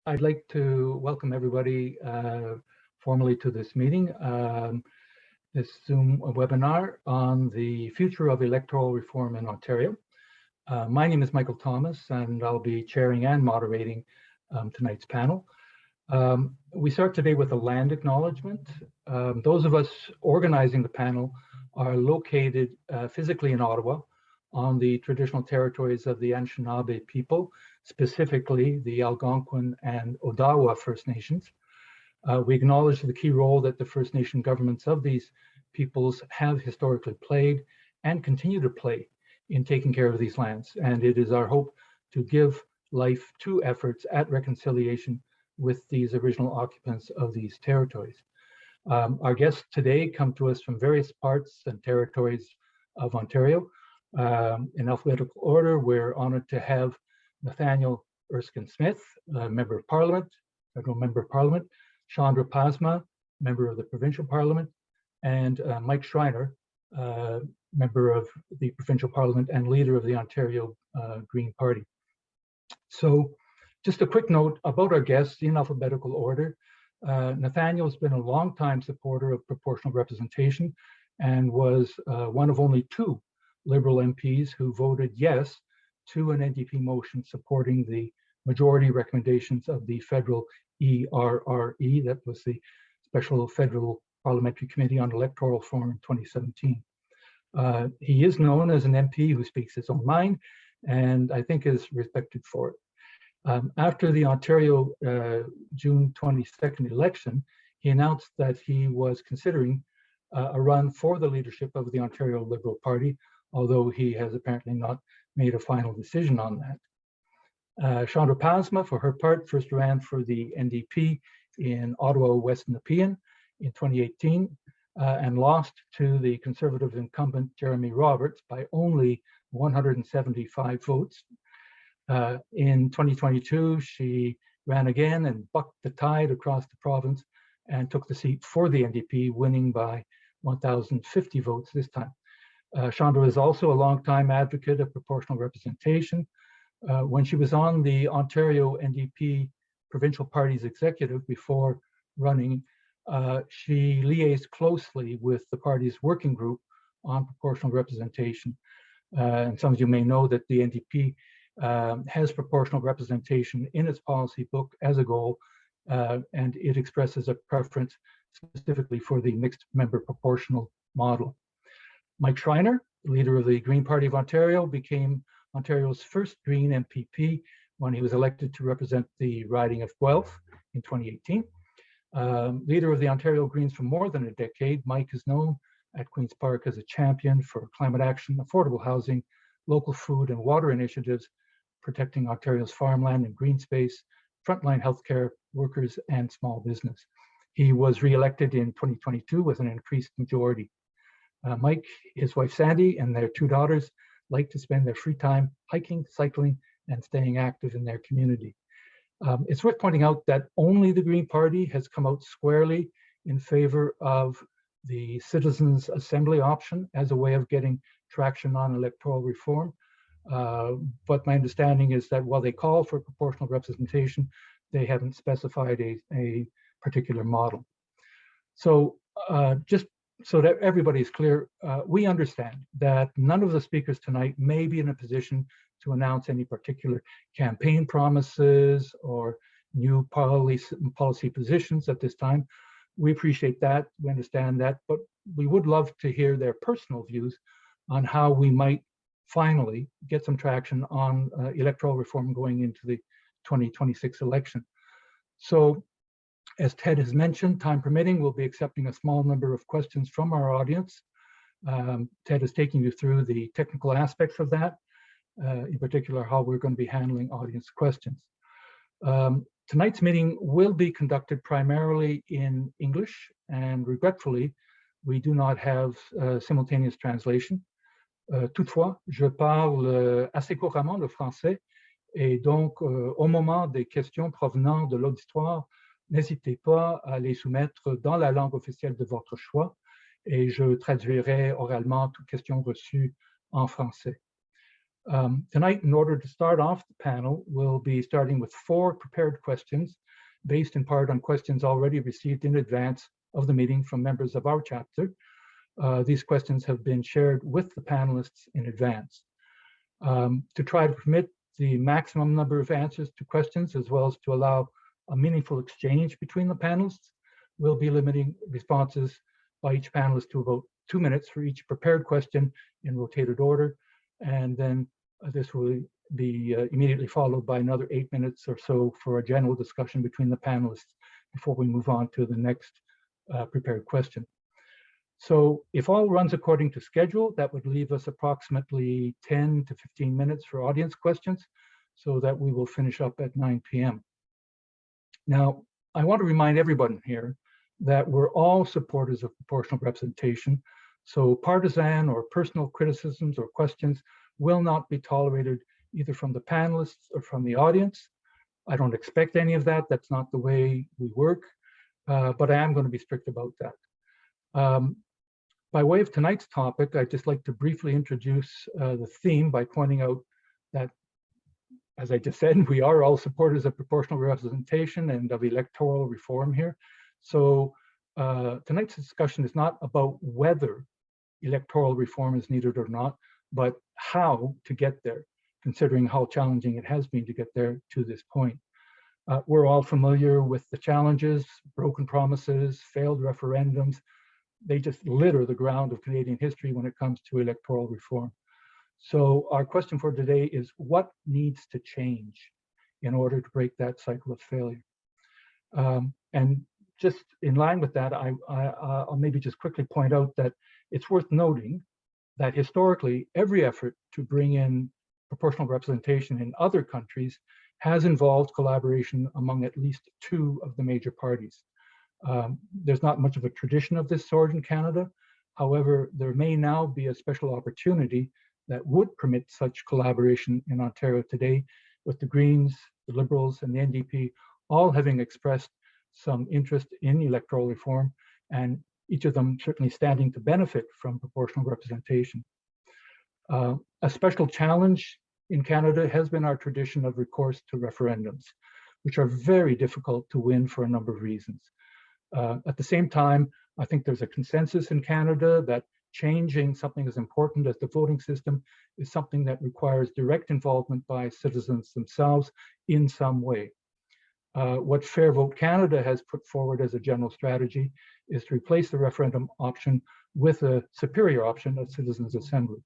I'd like to welcome everybody formally to this meeting, this Zoom webinar on the future of electoral reform in Ontario. My name is Michael Thomas, and I'll be chairing and moderating tonight's panel. We start today with a land acknowledgement. Those of us organizing the panel are located physically in Ottawa on the traditional territories of the Anishinaabe people, specifically the Algonquin and Ottawa First Nations. We acknowledge the key role that the First Nation governments of these peoples have historically played and continue to play in taking care of these lands. And it is our hope to give life to efforts at reconciliation with these original occupants of these territories. Our guests today come to us from various parts and territories of Ontario. In alphabetical order, we're honored to have Nathaniel Erskine-Smith, Member of Parliament, Federal Member of Parliament, Chandra Pasma, Member of the Provincial Parliament, and Mike Schreiner, Member of the Provincial Parliament and Leader of the Ontario Green Party. So just a quick note about our guests in alphabetical order. Nathaniel's been a long-time supporter of proportional representation and was one of only two Liberal MPs who voted yes to an NDP motion supporting the majority recommendations of the federal ERRE, that was the Special Federal Parliamentary Committee on Electoral Reform in 2017. He is known as an MP who speaks his own mind, and I think is respected for it. After the Ontario June 22nd election, he announced that he was considering a run for the leadership of the Ontario Liberal Party, although he has apparently not made a final decision on that. Chandra Pasma, for her part, first ran for the NDP in Ottawa, West-Nepean in 2018 and lost to the Conservative incumbent Jeremy Roberts by only 175 votes. In 2022, she ran again and bucked the tide across the province and took the seat for the NDP, winning by 1,050 votes this time. Chandra is also a longtime advocate of proportional representation. When she was on the Ontario NDP Provincial Party's executive before running, she liaised closely with the party's working group on proportional representation. And some of you may know that the NDP has proportional representation in its policy book as a goal, and it expresses a preference specifically for the mixed member proportional model. Mike Schreiner, leader of the Green Party of Ontario, became Ontario's first Green MPP when he was elected to represent the riding of Guelph in 2018. Leader of the Ontario Greens for more than a decade, Mike is known at Queen's Park as a champion for climate action, affordable housing, local food and water initiatives, protecting Ontario's farmland and green space, frontline healthcare workers, and small business. He was re-elected in 2022 with an increased majority. Mike, his wife Sandy, and their two daughters like to spend their free time hiking, cycling, and staying active in their community. It's worth pointing out that only the Green Party has come out squarely in favor of the Citizens' Assembly option as a way of getting traction on electoral reform. But my understanding is that while they call for proportional representation, they haven't specified a particular model. So just so that everybody is clear, we understand that none of the speakers tonight may be in a position to announce any particular campaign promises or new policy positions at this time. We appreciate that, we understand that, but we would love to hear their personal views on how we might finally get some traction on electoral reform going into the 2026 election. So, as Ted has mentioned, time permitting, we'll be accepting a small number of questions from our audience. Ted is taking you through the technical aspects of that, in particular how we're going to be handling audience questions. Tonight's meeting will be conducted primarily in English, and regretfully, we do not have simultaneous translation. Toutefois, je parle assez couramment le français, et donc au moment des questions provenant de l'auditoire, n'hésitez pas à les soumettre dans la langue officielle de votre choix et je traduirai oralement toutes questions reçues en français. Tonight, in order to start off the panel, we'll be starting with 4 prepared questions based in part on questions already received in advance of the meeting from members of our chapter. These questions have been shared with the panelists in advance. To try to permit the maximum number of answers to questions, as well as to allow a meaningful exchange between the panelists, we'll be limiting responses by each panelist to about 2 minutes for each prepared question in rotated order. And then this will be immediately followed by another 8 minutes or so for a general discussion between the panelists before we move on to the next prepared question. So if all runs according to schedule, that would leave us approximately 10 to 15 minutes for audience questions, so that we will finish up at 9 p.m. Now, I want to remind everyone here that we're all supporters of proportional representation, so partisan or personal criticisms or questions will not be tolerated either from the panelists or from the audience. I don't expect any of that. That's not the way we work, but I am going to be strict about that. By way of tonight's topic, I'd just like to briefly introduce the theme by pointing out that, as I just said, we are all supporters of proportional representation and of electoral reform here. So tonight's discussion is not about whether electoral reform is needed or not, but how to get there, considering how challenging it has been to get there to this point. We're all familiar with the challenges, broken promises, failed referendums. They just litter the ground of Canadian history when it comes to electoral reform. So our question for today is, what needs to change in order to break that cycle of failure? And just in line with that, I'll maybe just quickly point out that it's worth noting that historically, every effort to bring in proportional representation in other countries has involved collaboration among at least 2 of the major parties. There's not much of a tradition of this sort in Canada. However, there may now be a special opportunity that would permit such collaboration in Ontario today, with the Greens, the Liberals, and the NDP all having expressed some interest in electoral reform, and each of them certainly standing to benefit from proportional representation. A special challenge in Canada has been our tradition of recourse to referendums, which are very difficult to win for a number of reasons. At the same time, I think there's a consensus in Canada that changing something as important as the voting system is something that requires direct involvement by citizens themselves in some way. What Fair Vote Canada has put forward as a general strategy is to replace the referendum option with a superior option of citizens' assembly.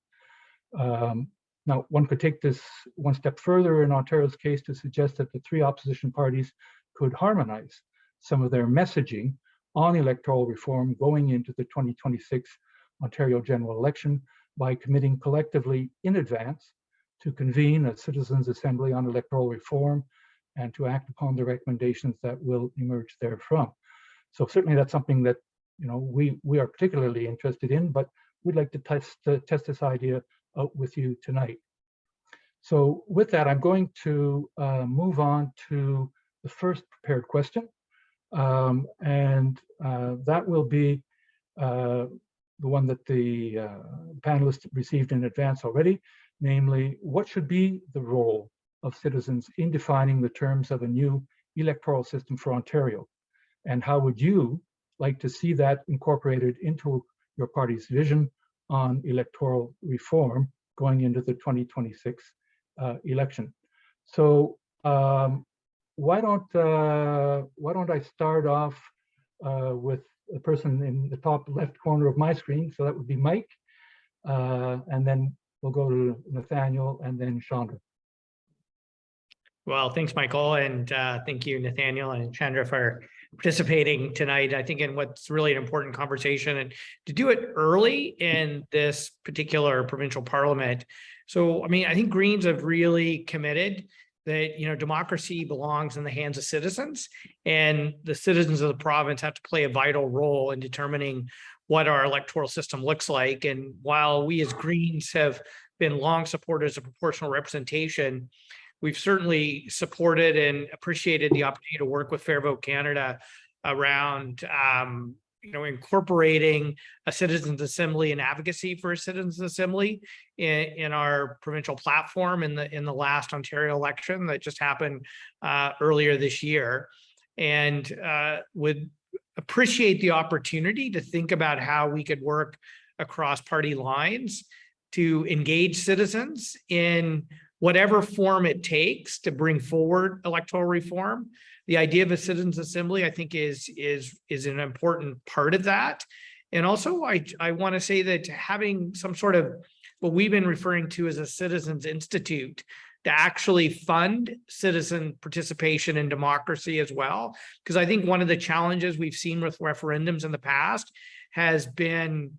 Now, one could take this one step further in Ontario's case to suggest that the 3 opposition parties could harmonize some of their messaging on electoral reform going into the 2026 Ontario general election by committing collectively in advance to convene a citizens' assembly on electoral reform and to act upon the recommendations that will emerge therefrom. So certainly that's something that we are particularly interested in, but we'd like to test this idea out with you tonight. So with that, I'm going to move on to the first prepared question. And that will be the one that the panelists received in advance already, namely, what should be the role of citizens in defining the terms of a new electoral system for Ontario? And how would you like to see that incorporated into your party's vision on electoral reform going into the 2026 election? So why don't I start off with the person in the top left corner of my screen? So that would be Mike, and then we'll go to Nathaniel and then Chandra. Well, thanks, Michael, and thank you, Nathaniel and Chandra, for participating tonight. I think in what's really an important conversation, and to do it early in this particular provincial parliament. So, I mean, I think Greens have really committed that, democracy belongs in the hands of citizens, and the citizens of the province have to play a vital role in determining what our electoral system looks like. And while we as Greens have been long supporters of proportional representation, we've certainly supported and appreciated the opportunity to work with Fair Vote Canada around incorporating a citizens assembly and advocacy for a citizens assembly in our provincial platform in the last Ontario election that just happened earlier this year, and would appreciate the opportunity to think about how we could work across party lines to engage citizens in whatever form it takes to bring forward electoral reform. The idea of a citizens assembly, I think, is an important part of that. And also, I want to say that having some sort of what we've been referring to as a citizens institute to actually fund citizen participation and democracy as well. Because I think one of the challenges we've seen with referendums in the past has been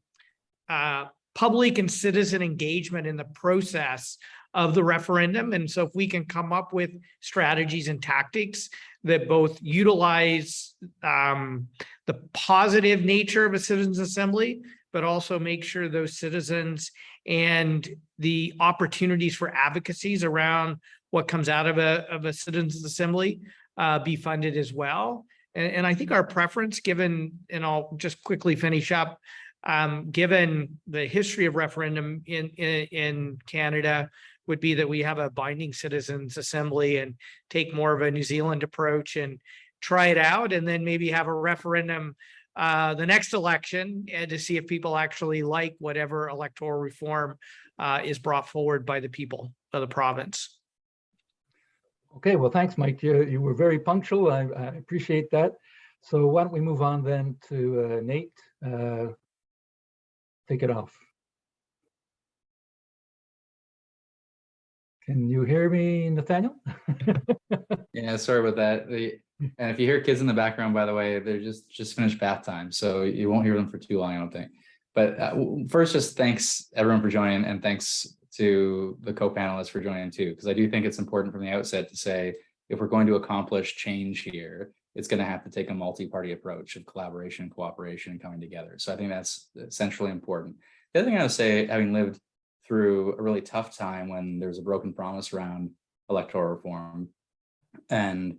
public and citizen engagement in the process of the referendum. And so if we can come up with strategies and tactics that both utilize the positive nature of a citizens assembly, but also make sure those citizens and the opportunities for advocacies around what comes out of a citizens assembly be funded as well. And I think our preference, given, and I'll just quickly finish up, given the history of referendum in Canada, would be that we have a binding citizens assembly and take more of a New Zealand approach and try it out, and then maybe have a referendum the next election and to see if people actually like whatever electoral reform is brought forward by the people of the province. Okay, well, thanks, Mike. You were very punctual. I appreciate that. So why don't we move on then to Nate? Take it off. Can you hear me, Nathaniel? Yeah, sorry about that. And if you hear kids in the background, by the way, they're just finished bath time, so you won't hear them for too long, I don't think. But first, just thanks everyone for joining, and thanks to the co-panelists for joining too, because I do think it's important from the outset to say, if we're going to accomplish change here, it's going to have to take a multi-party approach of collaboration, cooperation, and coming together. So I think that's essentially important. The other thing I would say, having lived through a really tough time when there's a broken promise around electoral reform, and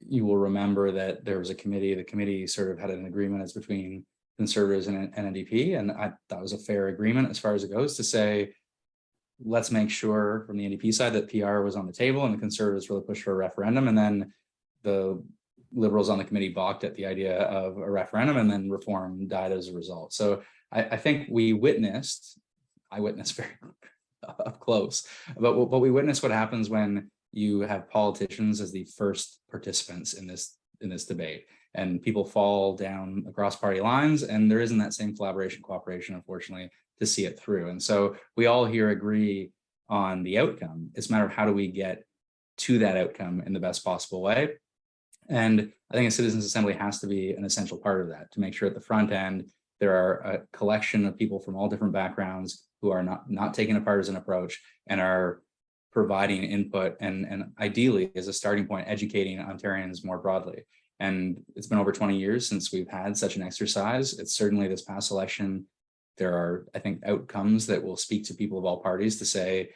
you will remember that there was a committee, the committee sort of had an agreement as between Conservatives and NDP, and that was a fair agreement as far as it goes, to say, let's make sure from the NDP side that PR was on the table and the Conservatives really pushed for a referendum, and then the Liberals on the committee balked at the idea of a referendum, and then reform died as a result. So I think I witnessed very up close, but we witnessed what happens when you have politicians as the first participants in this debate, and people fall down across party lines, and there isn't that same collaboration, cooperation, unfortunately, to see it through. And so we all here agree on the outcome. It's a matter of how do we get to that outcome in the best possible way. And I think a citizens assembly has to be an essential part of that, to make sure at the front end there are a collection of people from all different backgrounds who are not taking a partisan approach and are providing input and ideally, as a starting point, educating Ontarians more broadly. And it's been over 20 years since we've had such an exercise. It's certainly this past election, there are, I think, outcomes that will speak to people of all parties to say,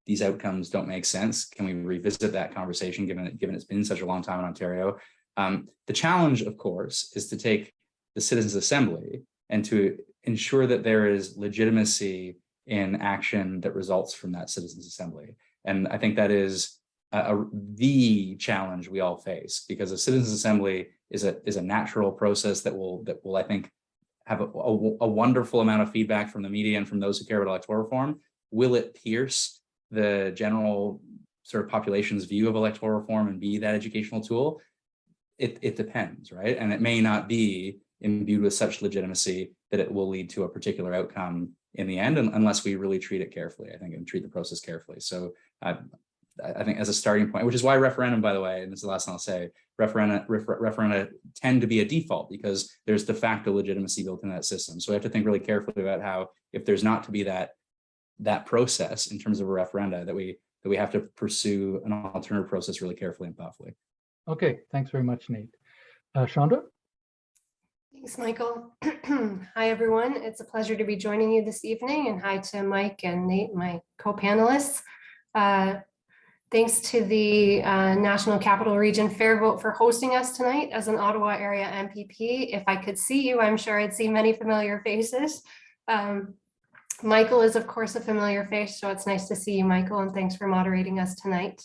these outcomes don't make sense. Can we revisit that conversation, given it's been such a long time in Ontario? The challenge, of course, is to take the Citizens Assembly and to ensure that there is legitimacy in action that results from that Citizens Assembly. And I think that is the challenge we all face, because a Citizens Assembly is a natural process that will I think have a wonderful amount of feedback from the media and from those who care about electoral reform. Will it pierce the general sort of population's view of electoral reform and be that educational tool? It depends, right? And it may not be imbued with such legitimacy that it will lead to a particular outcome in the end, unless we really treat it carefully, I think, and treat the process carefully. So I think as a starting point, which is why referendum, by the way, and this is the last thing I'll say, referenda tend to be a default because there's de facto legitimacy built in that system. So we have to think really carefully about how, if there's not to be that process in terms of a referenda, that we have to pursue an alternative process really carefully and thoughtfully. Okay, thanks very much, Nate. Chandra? Thanks, Michael. Hi, everyone. It's a pleasure to be joining you this evening, and hi to Mike and Nate, my co-panelists. Thanks to the National Capital Region Fair Vote for hosting us tonight as an Ottawa area MPP. If I could see you, I'm sure I'd see many familiar faces. Michael is, of course, a familiar face, so it's nice to see you, Michael, and thanks for moderating us tonight.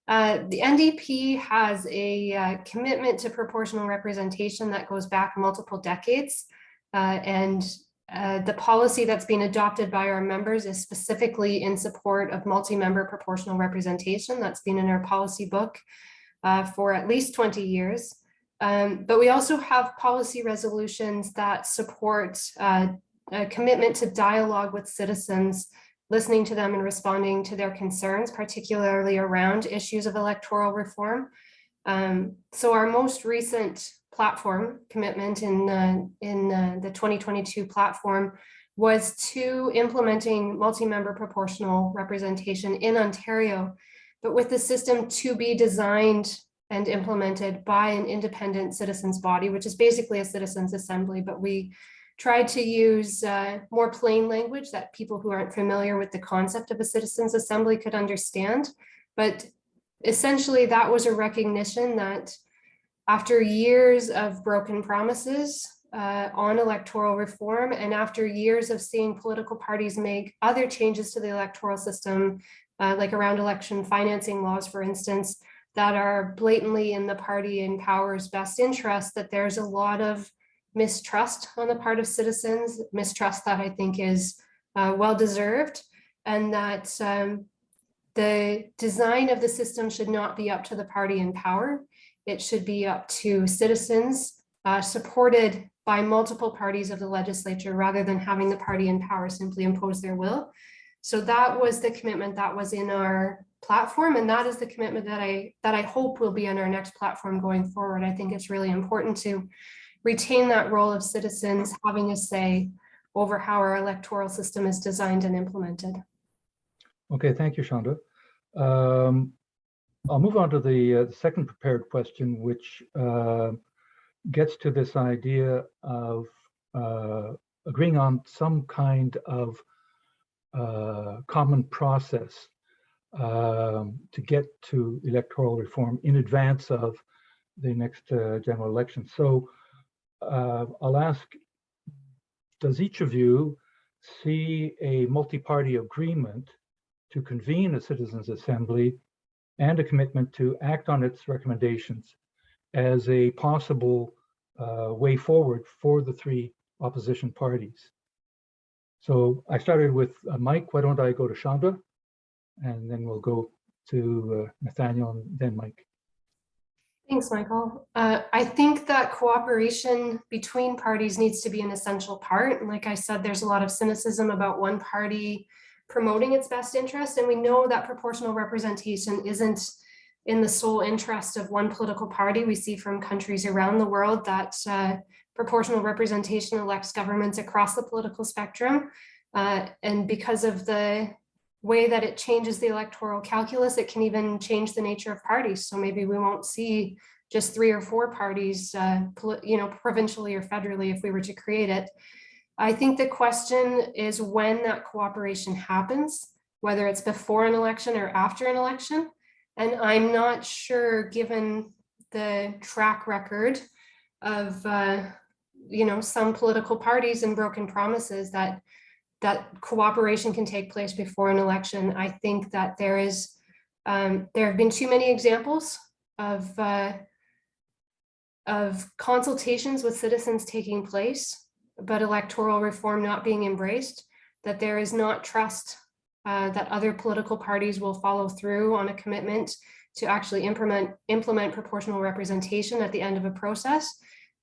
The NDP has a commitment to proportional representation that goes back multiple decades, and the policy that's been adopted by our members is specifically in support of multi-member proportional representation. That's been in our policy book for at least 20 years. But we also have policy resolutions that support a commitment to dialogue with citizens, listening to them and responding to their concerns, particularly around issues of electoral reform. So our most recent platform commitment in the 2022 platform was to implementing multi-member proportional representation in Ontario, but with the system to be designed and implemented by an independent citizens body, which is basically a citizens assembly, but we tried to use more plain language that people who aren't familiar with the concept of a citizens assembly could understand. But essentially that was a recognition that after years of broken promises on electoral reform, and after years of seeing political parties make other changes to the electoral system, like around election financing laws, for instance, that are blatantly in the party in power's best interest, that there's a lot of mistrust on the part of citizens, mistrust that I think is well-deserved, and that the design of the system should not be up to the party in power. It should be up to citizens supported by multiple parties of the legislature, rather than having the party in power simply impose their will. So that was the commitment that was in our platform, and that is the commitment that I hope will be in our next platform going forward. I think it's really important to retain that role of citizens having a say over how our electoral system is designed and implemented. Okay, thank you, Chandra. I'll move on to the second prepared question, which gets to this idea of agreeing on some kind of common process to get to electoral reform in advance of the next general election. So I'll ask, does each of you see a multi-party agreement to convene a citizens' assembly and a commitment to act on its recommendations as a possible way forward for the three opposition parties? So I started with Mike. Why don't I go to Chandra, and then we'll go to Nathaniel and then Mike. Thanks, Michael. I think that cooperation between parties needs to be an essential part. And like I said, there's a lot of cynicism about one party promoting its best interest. And we know that proportional representation isn't in the sole interest of one political party. We see from countries around the world that proportional representation elects governments across the political spectrum. And because of the way that it changes the electoral calculus, it can even change the nature of parties. So maybe we won't see just 3 or 4 parties, provincially or federally if we were to create it. I think the question is when that cooperation happens, whether it's before an election or after an election. And I'm not sure, given the track record of, some political parties and broken promises, that cooperation can take place before an election. I think that there have been too many examples of consultations with citizens taking place, but electoral reform not being embraced, that there is not trust that other political parties will follow through on a commitment to actually implement proportional representation at the end of a process.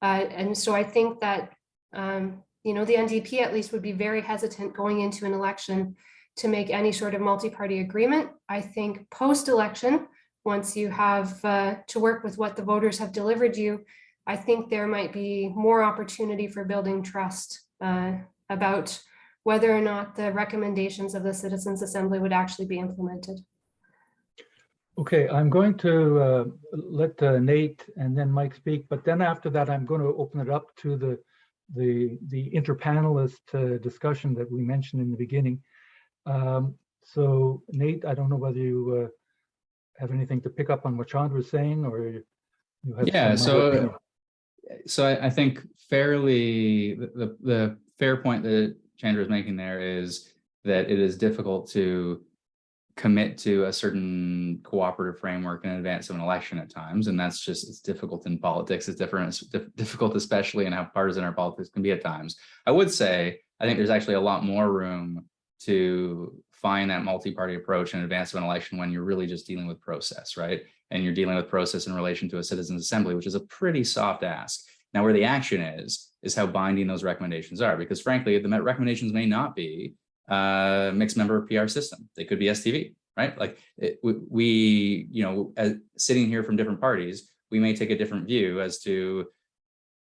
And so I think that the NDP at least would be very hesitant going into an election to make any sort of multi-party agreement. I think post-election, once you have to work with what the voters have delivered you, I think there might be more opportunity for building trust about whether or not the recommendations of the Citizens' Assembly would actually be implemented. Okay, I'm going to let Nate and then Mike speak, but then after that, I'm going to open it up to the interpanelist discussion that we mentioned in the beginning. So Nate, I don't know whether you have anything to pick up on what Chandra was saying, or you have Yeah, some other opinion? so I think fairly the fair point that Chandra is making there is that it is difficult to commit to a certain cooperative framework in advance of an election at times, and that's just, it's difficult in politics. It's different. It's difficult, especially in how partisan our politics can be at times. I would say I think there's actually a lot more room to find that multi-party approach in advance of an election when you're really just dealing with process, right? And you're dealing with process in relation to a citizens' assembly, which is a pretty soft ask. Now, where the action is how binding those recommendations are, because frankly, the recommendations may not be mixed member PR system. They could be STV, right? Like we, you know, as sitting here from different parties, we may take a different view as to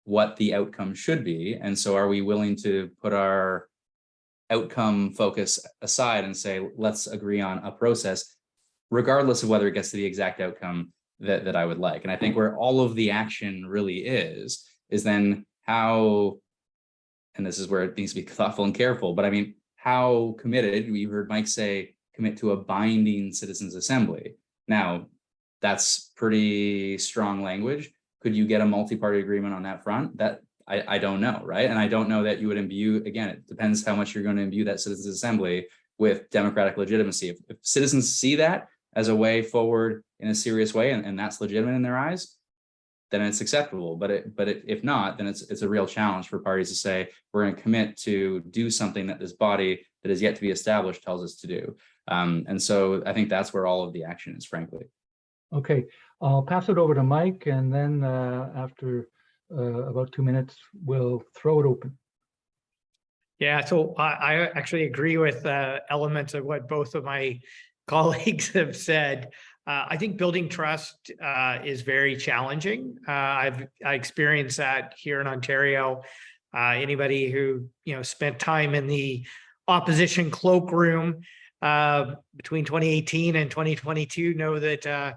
what the outcome should be. And so are we willing to put our outcome focus aside and say, let's agree on a process, regardless of whether it gets to the exact outcome that I would like. And I think where all of the action really is then how, and this is where it needs to be thoughtful and careful, but I mean, how committed, we heard Mike say, commit to a binding citizens assembly. Now, that's pretty strong language. Could you get a multi-party agreement on that front? That I don't know, right? And I don't know that you would imbue, again, it depends how much you're going to imbue that citizens assembly with democratic legitimacy. If citizens see that as a way forward in a serious way, and that's legitimate in their eyes, then it's acceptable. But if not, then it's a real challenge for parties to say, we're going to commit to do something that this body that is yet to be established tells us to do. And so I think that's where all of the action is, frankly. Okay, I'll pass it over to Mike, and then after about 2 minutes, we'll throw it open. Yeah, so I actually agree with elements of what both of my colleagues have said. I think building trust is very challenging. I experienced that here in Ontario. Anybody who spent time in the opposition cloakroom between 2018 and 2022 know that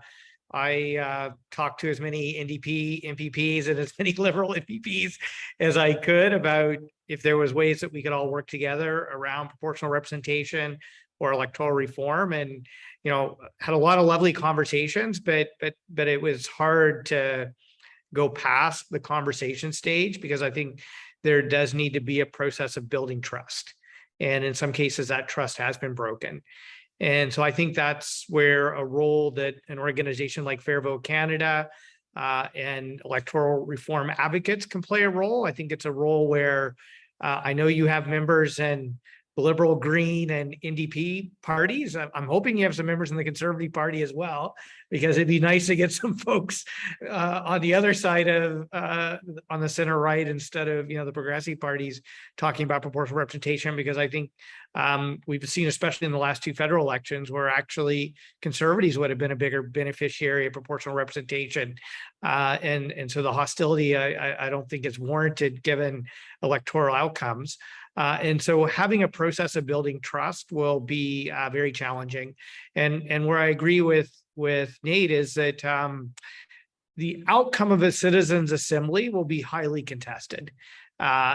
I talked to as many NDP MPPs and as many Liberal MPPs as I could about if there was ways that we could all work together around proportional representation or electoral reform, and had a lot of lovely conversations, but it was hard to go past the conversation stage, because I think there does need to be a process of building trust, and in some cases that trust has been broken. And so I think that's where a role that an organization like Fair Vote Canada and electoral reform advocates can play a role. I think it's a role where I know you have members in the Liberal, Green, and NDP parties. I'm hoping you have some members in the Conservative Party as well, because it'd be nice to get some folks on the other side of on the center right instead of the progressive parties talking about proportional representation, because I think we've seen, especially in the last two federal elections, where actually Conservatives would have been a bigger beneficiary of proportional representation, and so the hostility I don't think is warranted given electoral outcomes. And so having a process of building trust will be very challenging. And where I agree with Nate is that the outcome of a citizens' assembly will be highly contested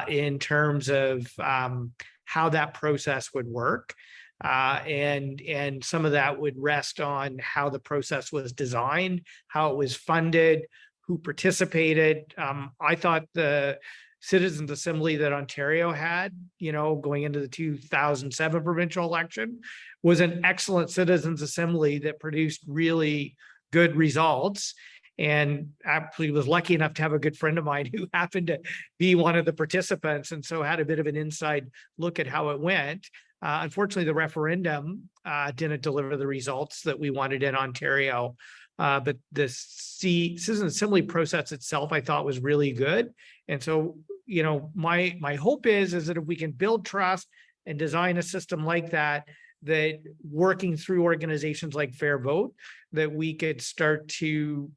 in terms of how that process would work. And some of that would rest on how the process was designed, how it was funded, who participated. I thought the Citizens Assembly that Ontario had, going into the 2007 provincial election, was an excellent Citizens Assembly that produced really good results. And actually was lucky enough to have a good friend of mine who happened to be one of the participants, and so had a bit of an inside look at how it went. Unfortunately, the referendum didn't deliver the results that we wanted in Ontario. But the Citizen Assembly process itself, I thought, was really good. And so, my hope is that if we can build trust and design a system like that, that working through organizations like Fair Vote, that we could start to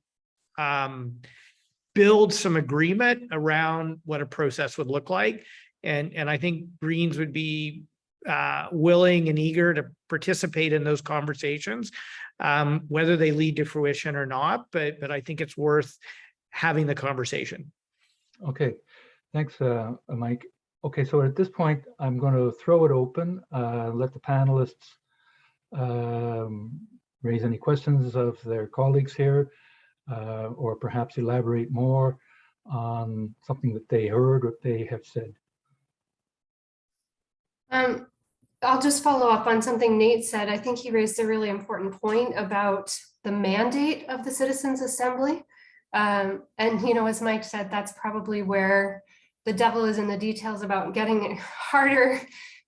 build some agreement around what a process would look like. And I think Greens would be willing and eager to participate in those conversations, whether they lead to fruition or not, but I think it's worth having the conversation. Okay, thanks, Mike. Okay, so at this point, I'm going to throw it open, let the panelists raise any questions of their colleagues here, or perhaps elaborate more on something that they heard or they have said. I'll just follow up on something Nate said. I think he raised a really important point about the mandate of the Citizens Assembly. And, you know, as Mike said, that's probably where the devil is in the details about getting it harder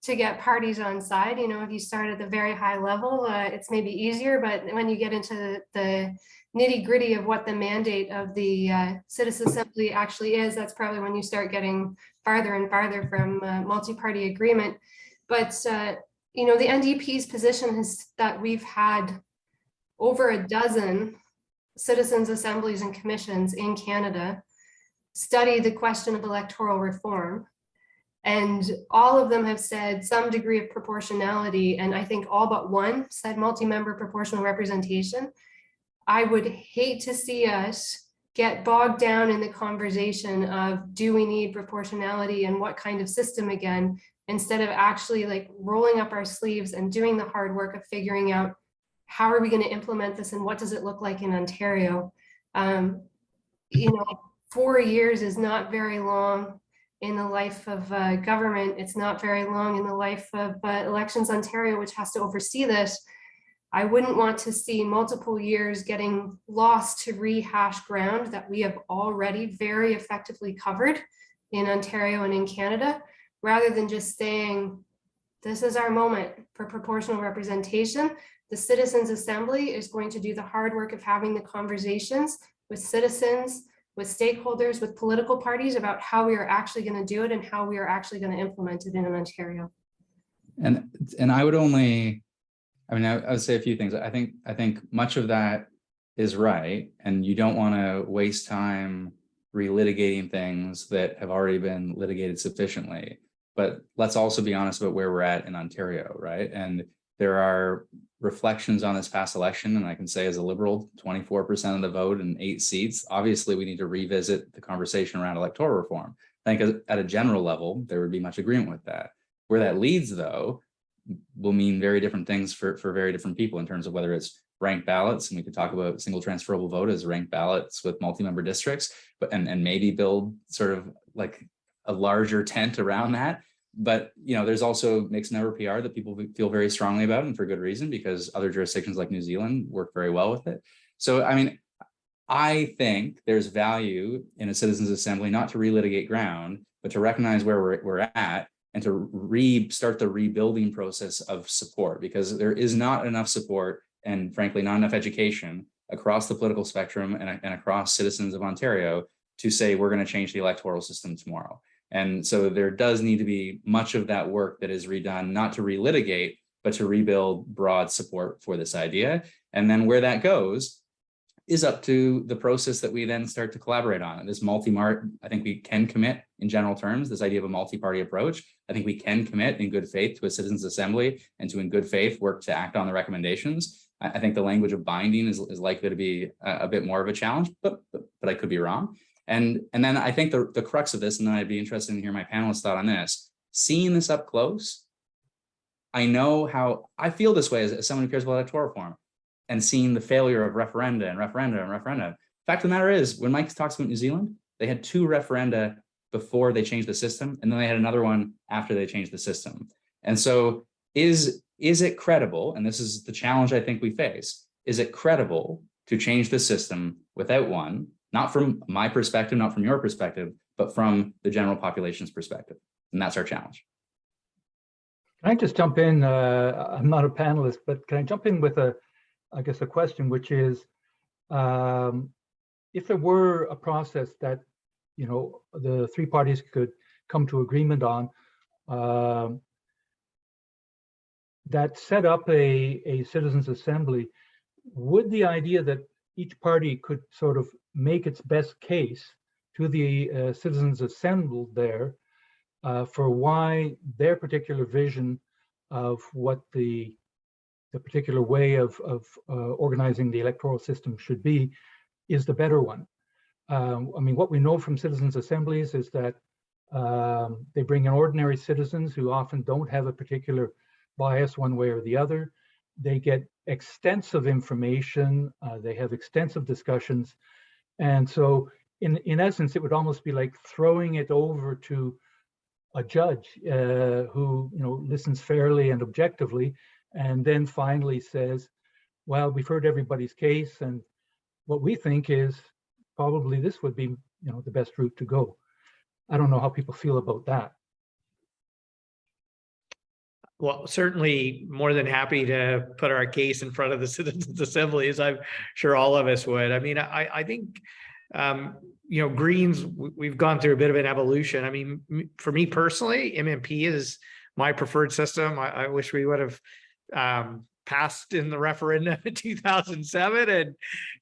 to get parties on side. You know, if you start at the very high level, it's maybe easier, but when you get into the nitty gritty of what the mandate of the Citizens Assembly actually is, that's probably when you start getting farther and farther from multi-party agreement. But, you know, the NDP's position is that we've had over a dozen citizens' assemblies and commissions in Canada study the question of electoral reform. And all of them have said some degree of proportionality. And I think all but one said multi-member proportional representation. I would hate to see us get bogged down in the conversation of, do we need proportionality and what kind of system again, instead of actually like rolling up our sleeves and doing the hard work of figuring out how are we going to implement this and what does it look like in Ontario. You know, 4 years is not very long in the life of government. It's not very long in the life of Elections Ontario, which has to oversee this. I wouldn't want to see multiple years getting lost to rehash ground that we have already very effectively covered in Ontario and in Canada, rather than just saying, this is our moment for proportional representation. The Citizens Assembly is going to do the hard work of having the conversations with citizens, with stakeholders, with political parties about how we are actually going to do it and how we are actually going to implement it in Ontario. And I would only, I mean, I would say a few things. I think much of that is right, and you don't want to waste time relitigating things that have already been litigated sufficiently. But let's also be honest about where we're at in Ontario, right? And there are reflections on this past election, and I can say as a Liberal, 24% of the vote and 8 seats. Obviously, we need to revisit the conversation around electoral reform. I think at a general level, there would be much agreement with that. Where that leads, though, will mean very different things for very different people in terms of whether it's ranked ballots, and we could talk about single transferable vote as ranked ballots with multi-member districts, but and maybe build sort of like a larger tent around that. But, you know, there's also mixed member PR that people feel very strongly about, and for good reason, because other jurisdictions like New Zealand work very well with it. So, I mean, I think there's value in a citizens' assembly, not to relitigate ground, but to recognize where we're at and to start the rebuilding process of support, because there is not enough support and frankly, not enough education across the political spectrum and across citizens of Ontario to say we're going to change the electoral system tomorrow. And so there does need to be much of that work that is redone, not to relitigate, but to rebuild broad support for this idea. And then where that goes is up to the process that we then start to collaborate on. And this I think we can commit in general terms, this idea of a multi-party approach. I think we can commit in good faith to a citizens' assembly and to in good faith work to act on the recommendations. I think the language of binding is likely to be a bit more of a challenge, but I could be wrong. And then I think the crux of this, and then I'd be interested in hearing my panelists' thought on this, seeing this up close, I know how I feel this way as someone who cares about electoral reform, and seeing the failure of referenda and referenda and referenda. Fact of the matter is, when Mike talks about New Zealand, they had 2 referenda before they changed the system, and then they had another one after they changed the system. And so is it credible, and this is the challenge I think we face, is it credible to change the system without one, not from my perspective, not from your perspective, but from the general population's perspective? And that's our challenge. Can I just jump in? I'm not a panelist, but can I jump in with a question, which is, if there were a process that, you know, the 3 parties could come to agreement on, that set up a citizens' assembly, would the idea that each party could sort of make its best case to the citizens assembled there for why their particular vision of what the particular way of organizing the electoral system should be is the better one? I mean, what we know from citizens' assemblies is that they bring in ordinary citizens who often don't have a particular bias one way or the other. they get extensive information, they have extensive discussions. And so in essence, it would almost be like throwing it over to a judge who listens fairly and objectively, and then finally says, well, we've heard everybody's case, and what we think is probably this would be the best route to go. I don't know how people feel about that. Well, certainly more than happy to put our case in front of the Citizens Assembly, as I'm sure all of us would. I mean, I think, Greens, we've gone through a bit of an evolution. I mean, for me personally, MMP is my preferred system. I wish we would have passed in the referendum in 2007, and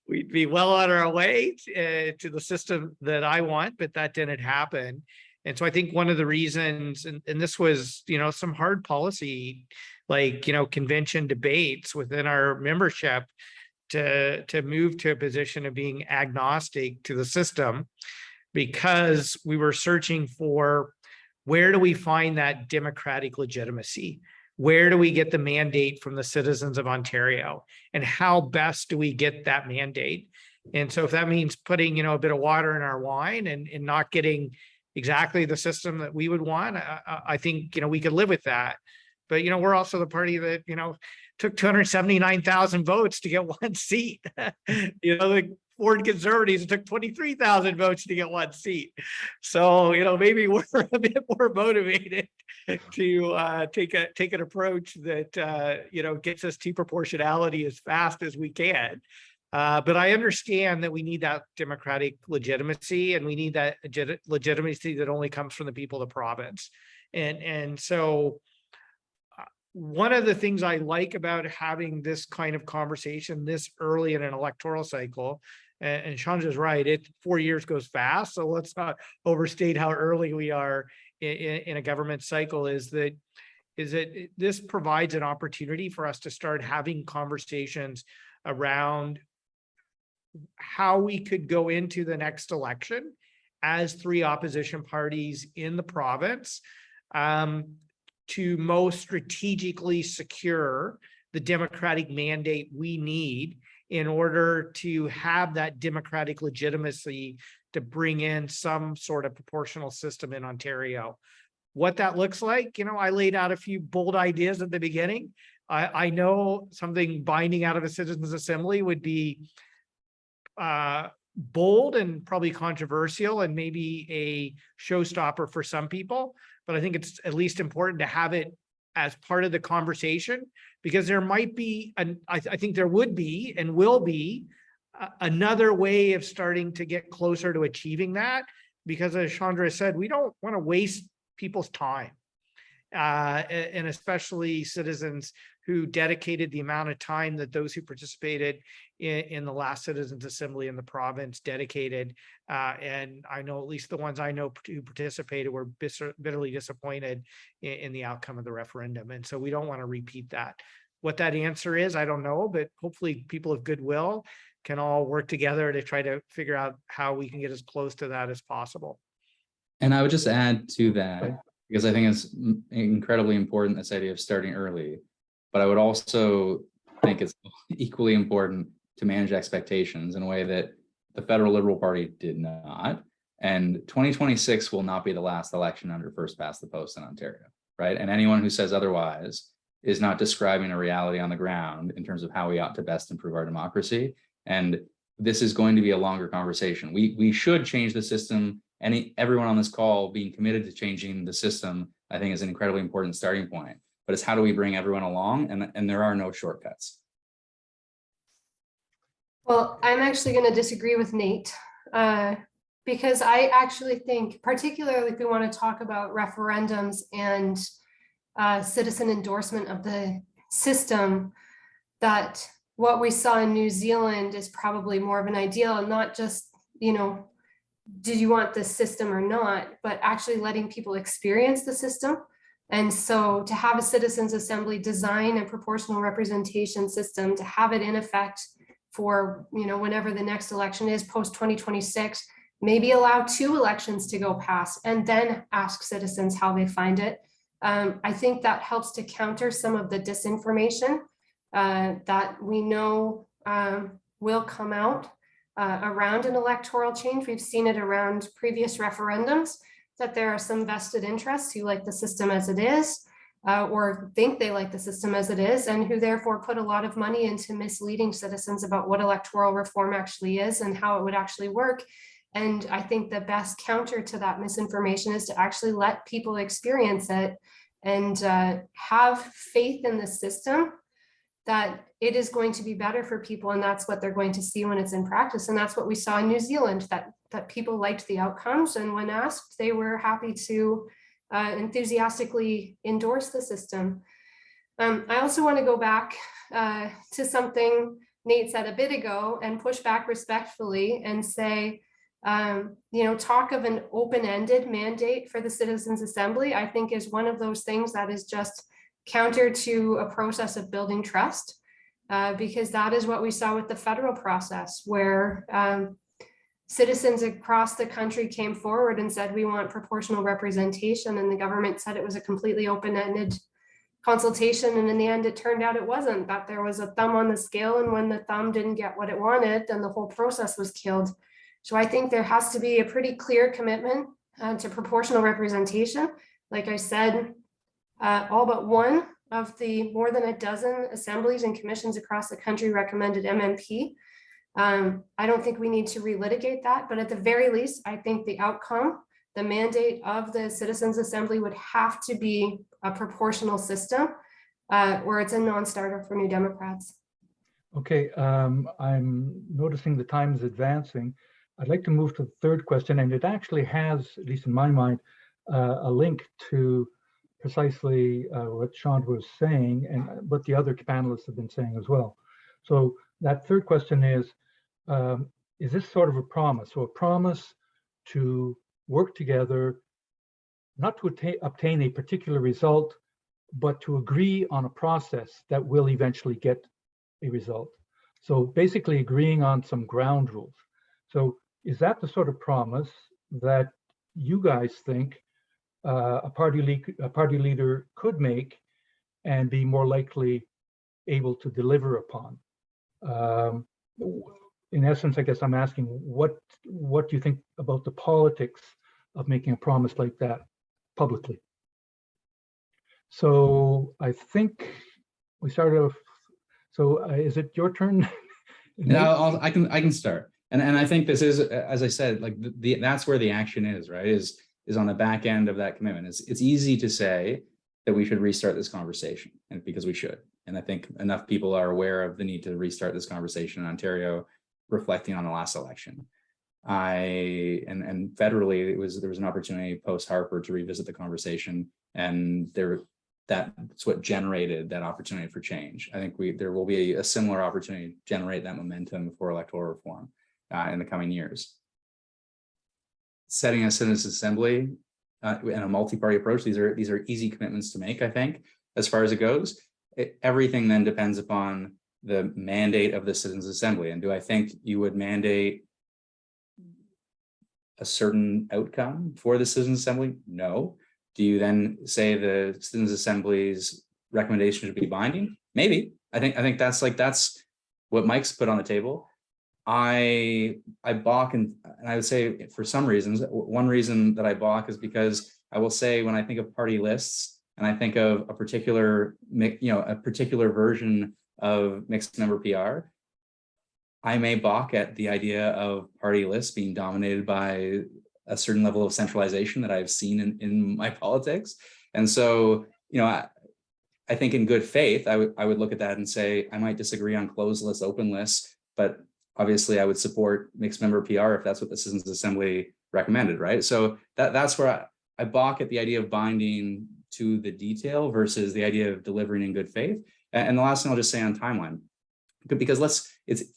we'd be well on our way to the system that I want, but that didn't happen. And so I think one of the reasons, and this was, some hard policy, like, convention debates within our membership to move to a position of being agnostic to the system, because we were searching for, where do we find that democratic legitimacy? Where do we get the mandate from the citizens of Ontario? And how best do we get that mandate? And so if that means putting, a bit of water in our wine and not getting exactly the system that we would want, I think, we could live with that. But, we're also the party that, took 279,000 votes to get one seat. The Ford Conservatives, it took 23,000 votes to get one seat. So, maybe we're a bit more motivated to take an approach that, gets us to proportionality as fast as we can. But I understand that we need that democratic legitimacy, and we need that legitimacy that only comes from the people of the province. And so one of the things I like about having this kind of conversation this early in an electoral cycle, and Chandra's right, 4 years goes fast, so let's not overstate how early we are in a government cycle, is that this provides an opportunity for us to start having conversations around how we could go into the next election as three opposition parties in the province, to most strategically secure the democratic mandate we need in order to have that democratic legitimacy to bring in some sort of proportional system in Ontario. What that looks like, I laid out a few bold ideas at the beginning. I know something binding out of a Citizens Assembly would be bold and probably controversial and maybe a showstopper for some people, but I think it's at least important to have it as part of the conversation, because there might be, I think there would be and will be another way of starting to get closer to achieving that, because as Chandra said, we don't want to waste people's time, and especially citizens who dedicated the amount of time that those who participated in the last Citizens Assembly in the province dedicated. And I know at least the ones I know who participated were bitterly disappointed in the outcome of the referendum. And so we don't want to repeat that. What that answer is, I don't know, but hopefully people of goodwill can all work together to try to figure out how we can get as close to that as possible. And I would just add to that, because I think it's incredibly important, this idea of starting early. But I would also think it's equally important to manage expectations in a way that the federal Liberal Party did not. And 2026 will not be the last election under first past the post in Ontario, right? And anyone who says otherwise is not describing a reality on the ground in terms of how we ought to best improve our democracy. And this is going to be a longer conversation. We should change the system. Everyone on this call being committed to changing the system, I think, is an incredibly important starting point. But it's how do we bring everyone along? And there are no shortcuts. Well, I'm actually going to disagree with Nate, because I actually think, particularly if we want to talk about referendums and citizen endorsement of the system, that what we saw in New Zealand is probably more of an ideal, and not just, did you want this system or not, but actually letting people experience the system. And so to have a Citizens Assembly design a proportional representation system, to have it in effect for, whenever the next election is post 2026, maybe allow 2 elections to go past and then ask citizens how they find it. I think that helps to counter some of the disinformation that we know will come out around an electoral change. We've seen it around previous referendums, that there are some vested interests who like the system as it is, or think they like the system as it is, and who therefore put a lot of money into misleading citizens about what electoral reform actually is and how it would actually work. And I think the best counter to that misinformation is to actually let people experience it and have faith in the system, that it is going to be better for people, and that's what they're going to see when it's in practice. And that's what we saw in New Zealand, that people liked the outcomes, and when asked, they were happy to enthusiastically endorse the system. I also want to go back to something Nate said a bit ago and push back respectfully and say, talk of an open-ended mandate for the Citizens Assembly, I think is one of those things that is just counter to a process of building trust, because that is what we saw with the federal process, where citizens across the country came forward and said, we want proportional representation, and the government said it was a completely open-ended consultation, and in the end it turned out it wasn't, that there was a thumb on the scale, and when the thumb didn't get what it wanted, then the whole process was killed. So I think there has to be a pretty clear commitment to proportional representation. Like I said, all but one of the more than a dozen assemblies and commissions across the country recommended MMP. I don't think we need to relitigate that, but at the very least, I think the outcome, the mandate of the Citizens Assembly would have to be a proportional system, where it's a non-starter for New Democrats. Okay, I'm noticing the time is advancing. I'd like to move to the third question, and it actually has, at least in my mind, a link to precisely what Chandra was saying and what the other panelists have been saying as well. So that third question is this sort of a promise? So a promise to work together, not to obtain a particular result, but to agree on a process that will eventually get a result. So basically agreeing on some ground rules. So is that the sort of promise that you guys think a party leader could make and be more likely able to deliver upon? In essence, I guess I'm asking, what do you think about the politics of making a promise like that publicly? So I think we started off. So is it your turn? No, I can start. And I think this is, as I said, like that's where the action is, right? Is on the back end of that commitment. It's easy to say that we should restart this conversation, and because we should. And I think enough people are aware of the need to restart this conversation in Ontario, reflecting on the last election. And federally, there was an opportunity post Harper to revisit the conversation, and that's what generated that opportunity for change. I think there will be a similar opportunity to generate that momentum for electoral reform in the coming years. Setting a Citizens Assembly and a multi-party approach, these are easy commitments to make, I think, as far as it goes. Everything then depends upon the mandate of the Citizens Assembly. And do I think you would mandate a certain outcome for the Citizens Assembly? No. Do you then say the Citizens Assembly's recommendation should be binding? Maybe. I think that's what Mike's put on the table. I balk, and I would say for some reasons, one reason that I balk is because I will say when I think of party lists and I think of a particular version of mixed member PR, I may balk at the idea of party lists being dominated by a certain level of centralization that I've seen in my politics. And so, I think in good faith, I would look at that and say, I might disagree on closed lists, open lists, but obviously I would support mixed member PR if that's what the Citizens Assembly recommended, right? So that's where I balk at the idea of binding to the detail versus the idea of delivering in good faith. And the last thing I'll just say on timeline, because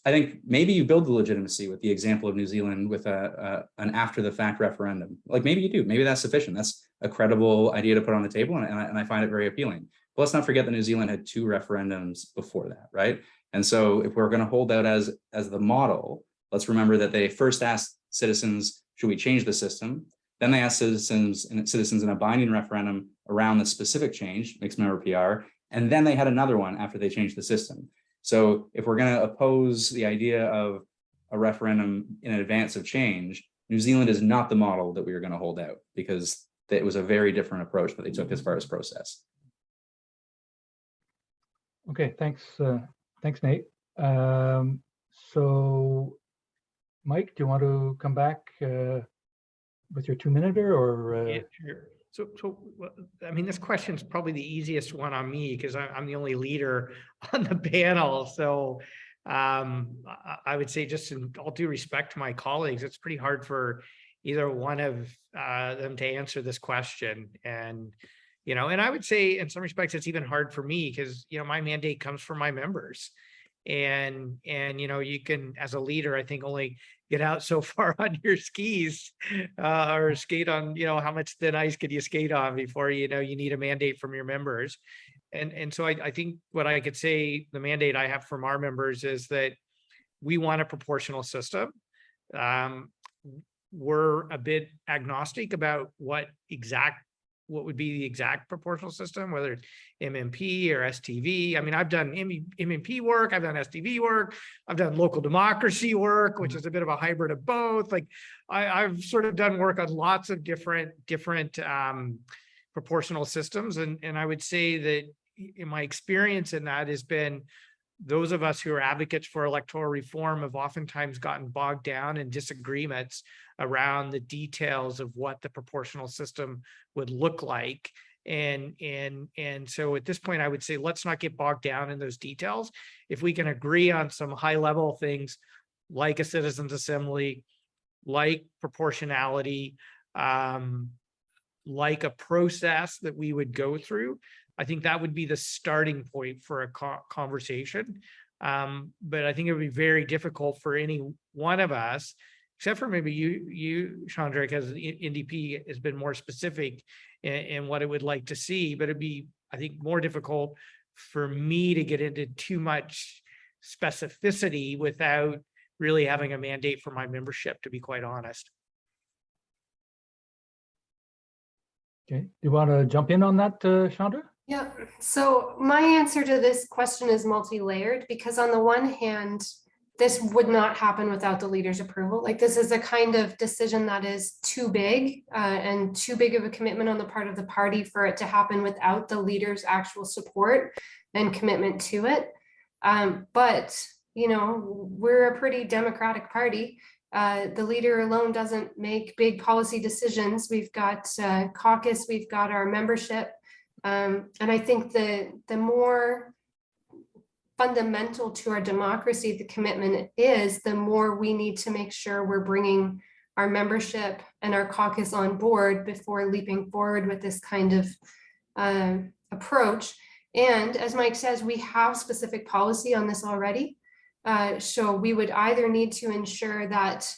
I think maybe you build the legitimacy with the example of New Zealand with an after the fact referendum. Like maybe you do, maybe that's sufficient. That's a credible idea to put on the table, and I find it very appealing. But let's not forget that New Zealand had 2 referendums before that, right? And so if we're going to hold out as the model, let's remember that they first asked citizens, should we change the system? Then they asked citizens in a binding referendum around the specific change, mixed member PR. And then they had another one after they changed the system. So if we're going to oppose the idea of a referendum in advance of change, New Zealand is not the model that we are going to hold out, because it was a very different approach that they took as far as process. Okay, thanks, thanks, Nate. So, Mike, do you want to come back with your 2-minuter, or? Yeah, sure. So, I mean, this question is probably the easiest one on me because I'm the only leader on the panel. So I would say, just in all due respect to my colleagues, it's pretty hard for either one of them to answer this question. And, you know, and I would say in some respects, it's even hard for me because, you know, my mandate comes from my members. And, you know, you can, as a leader, I think, only get out so far on your skis or skate on, you know, how much thin ice could you skate on before, you know, you need a mandate from your members. And so I think what I could say, the mandate I have from our members is that we want a proportional system. We're a bit agnostic about what would be the exact proportional system, whether it's MMP or STV. I mean, I've done MMP work, I've done STV work, I've done local democracy work, which is a bit of a hybrid of both. Like I've sort of done work on lots of different proportional systems. And I would say that in my experience in that has been, those of us who are advocates for electoral reform have oftentimes gotten bogged down in disagreements around the details of what the proportional system would look like. And so at this point, I would say, let's not get bogged down in those details. If we can agree on some high level things like a citizens assembly, like proportionality, like a process that we would go through, I think that would be the starting point for a conversation. But I think it would be very difficult for any one of us, except for maybe you, Chandra, because NDP has been more specific in what it would like to see. But it'd be, I think, more difficult for me to get into too much specificity without really having a mandate for my membership, to be quite honest. Okay, do you want to jump in on that, Chandra? Yeah, so my answer to this question is multi-layered, because on the one hand, this would not happen without the leader's approval. Like, this is a kind of decision that is too big and too big of a commitment on the part of the party for it to happen without the leader's actual support and commitment to it. But, you know, we're a pretty democratic party. The leader alone doesn't make big policy decisions. We've got caucus, we've got our membership. And I think the more fundamental to our democracy the commitment is, the more we need to make sure we're bringing our membership and our caucus on board before leaping forward with this kind of approach. And as Mike says, we have specific policy on this already. So we would either need to ensure that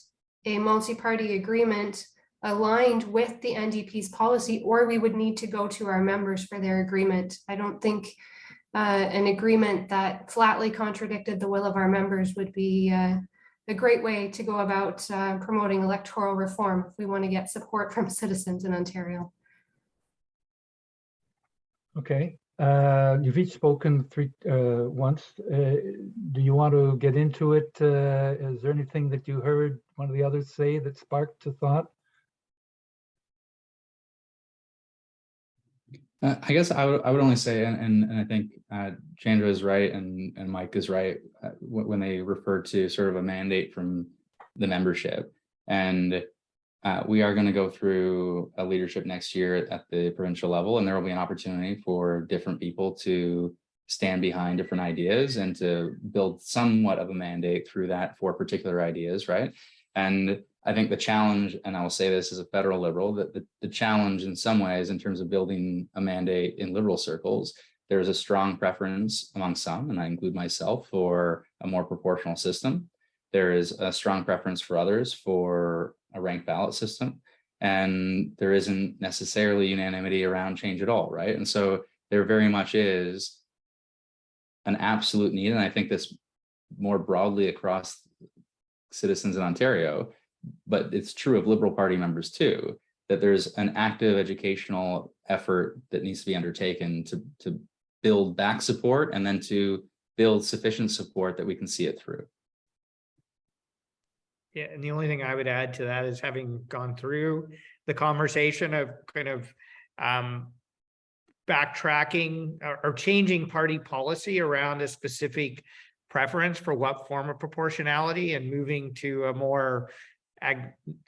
a multi-party agreement aligned with the NDP's policy, or we would need to go to our members for their agreement. I don't think an agreement that flatly contradicted the will of our members would be a great way to go about promoting electoral reform if we want to get support from citizens in Ontario. Okay, you've each spoken once. Do you want to get into it? Is there anything that you heard one of the others say that sparked a thought? I guess I would only say, and I think Chandra is right and Mike is right when they refer to sort of a mandate from the membership. And we are going to go through a leadership next year at the provincial level, and there will be an opportunity for different people to stand behind different ideas and to build somewhat of a mandate through that for particular ideas, right? And I think the challenge, and I will say this as a federal Liberal, that the challenge in some ways in terms of building a mandate in Liberal circles, there is a strong preference among some, and I include myself, for a more proportional system. There is a strong preference for others for a ranked ballot system, and there isn't necessarily unanimity around change at all, right? And so there very much is an absolute need, and I think this more broadly across citizens in Ontario, but it's true of Liberal Party members too, that there's an active educational effort that needs to be undertaken to build back support and then to build sufficient support that we can see it through. Yeah, and the only thing I would add to that is having gone through the conversation of kind of backtracking or changing party policy around a specific preference for what form of proportionality and moving to a more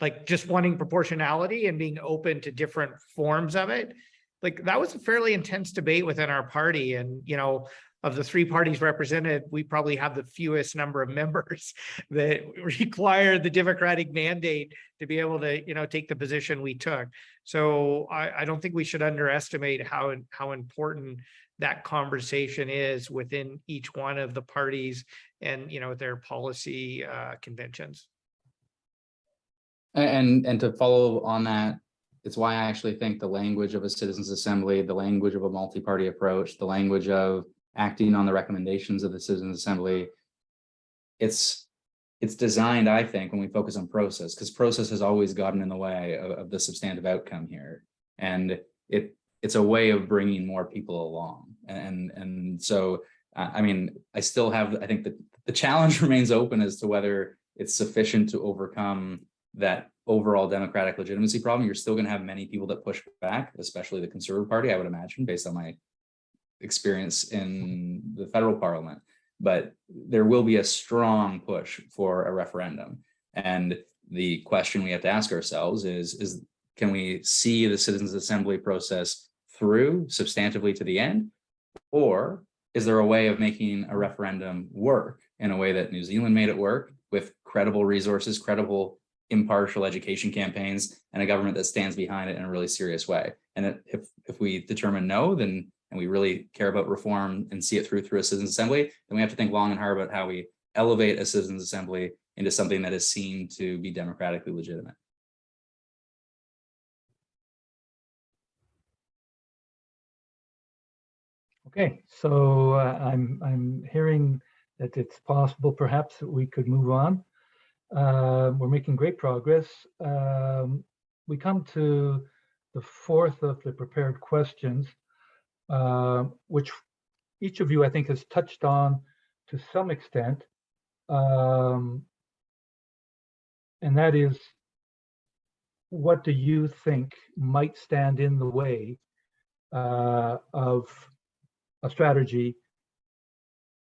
like just wanting proportionality and being open to different forms of it. Like that was a fairly intense debate within our party. And, you know, of the three parties represented, we probably have the fewest number of members that require the Democratic mandate to be able to, you know, take the position we took. So I don't think we should underestimate how important that conversation is within each one of the parties and, you know, their policy conventions. And to follow on that, it's why I actually think the language of a citizens assembly, the language of a multi-party approach, the language of acting on the recommendations of the citizens assembly, it's designed, I think, when we focus on process, because process has always gotten in the way of the substantive outcome here. And it's a way of bringing more people along. And so, I mean, I think that the challenge remains open as to whether it's sufficient to overcome that overall democratic legitimacy problem. You're still going to have many people that push back, especially the Conservative Party, I would imagine, based on my experience in the federal parliament. But there will be a strong push for a referendum. And the question we have to ask ourselves is can we see the Citizens Assembly process through substantively to the end? Or is there a way of making a referendum work in a way that New Zealand made it work, with credible resources, credible impartial education campaigns, and a government that stands behind it in a really serious way? And if we determine no, then, and we really care about reform and see it through a citizens assembly, then we have to think long and hard about how we elevate a citizens assembly into something that is seen to be democratically legitimate. Okay, so I'm hearing that it's possible perhaps that we could move on. We're making great progress. We come to the fourth of the prepared questions, which each of you, I think, has touched on to some extent. And that is, what do you think might stand in the way of a strategy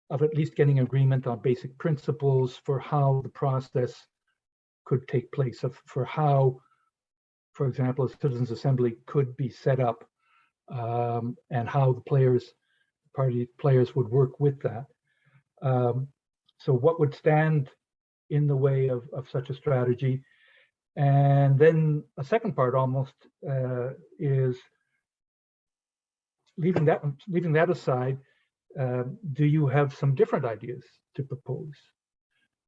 of at least getting agreement on basic principles for how the process could take place, for how, for example, a citizens assembly could be set up, and how the party players would work with that. So what would stand in the way of such a strategy? And then a second part almost is leaving that aside. Do you have some different ideas to propose,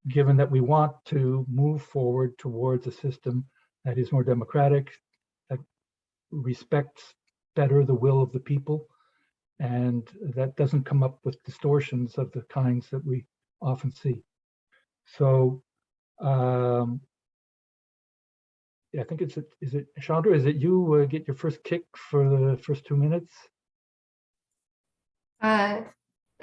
given that we want to move forward towards a system that is more democratic, that respects better the will of the people, and that doesn't come up with distortions of the kinds that we often see? So I think is it Chandra, is it you get your first kick for the first 2 minutes?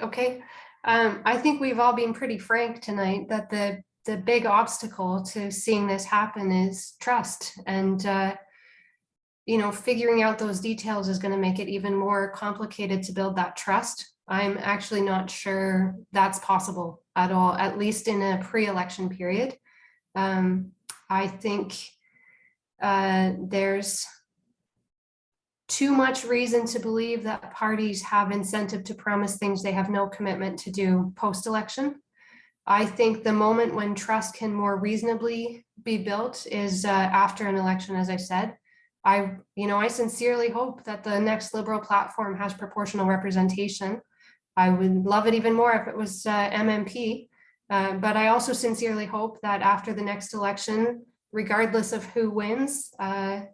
Okay. I think we've all been pretty frank tonight that the big obstacle to seeing this happen is trust. And, you know, figuring out those details is going to make it even more complicated to build that trust. I'm actually not sure that's possible at all, at least in a pre-election period. I think there's too much reason to believe that parties have incentive to promise things they have no commitment to do post-election. I think the moment when trust can more reasonably be built is after an election, as I said. I sincerely hope that the next Liberal platform has proportional representation. I would love it even more if it was MMP, but I also sincerely hope that after the next election, regardless of who wins, I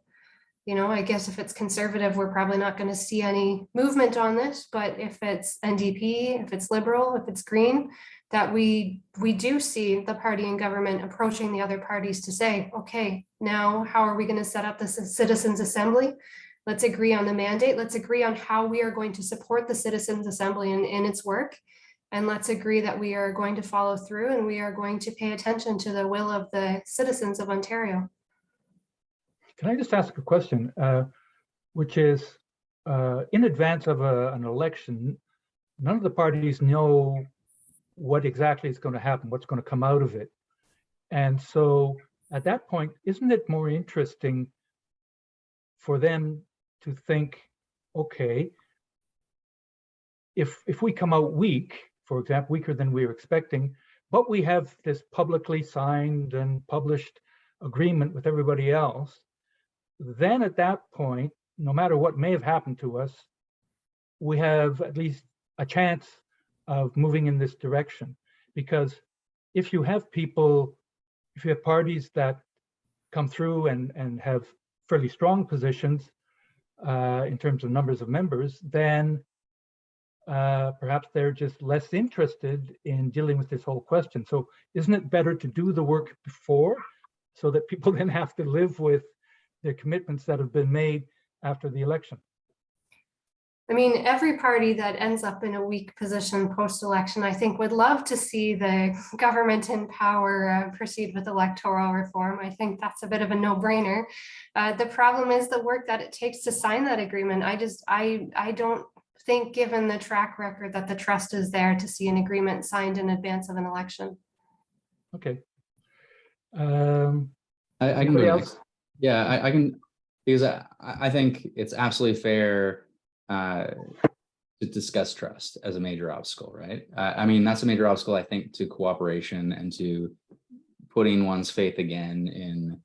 guess if it's Conservative, we're probably not going to see any movement on this, but if it's NDP, if it's Liberal, if it's Green, that we do see the party in government approaching the other parties to say, okay, now how are we going to set up this citizens assembly? Let's agree on the mandate. Let's agree on how we are going to support the Citizens Assembly in its work. And let's agree that we are going to follow through and we are going to pay attention to the will of the citizens of Ontario. Can I just ask a question, which is, in advance of an election, none of the parties know what exactly is going to happen, what's going to come out of it. And so at that point, isn't it more interesting for them to think, okay, if we come out weak, for example, weaker than we were expecting, but we have this publicly signed and published agreement with everybody else, then at that point, no matter what may have happened to us, we have at least a chance of moving in this direction. Because if you have people, if you have parties that come through and have fairly strong positions in terms of numbers of members, then perhaps they're just less interested in dealing with this whole question. So isn't it better to do the work before so that people then have to live with the commitments that have been made after the election? I mean, every party that ends up in a weak position post-election, I think, would love to see the government in power proceed with electoral reform. I think that's a bit of a no-brainer. The problem is the work that it takes to sign that agreement. I don't think, given the track record, that the trust is there to see an agreement signed in advance of an election. Okay. I can go next. Yeah, I can, because I think it's absolutely fair to discuss trust as a major obstacle, right? I mean, that's a major obstacle, I think, to cooperation and to putting one's faith again in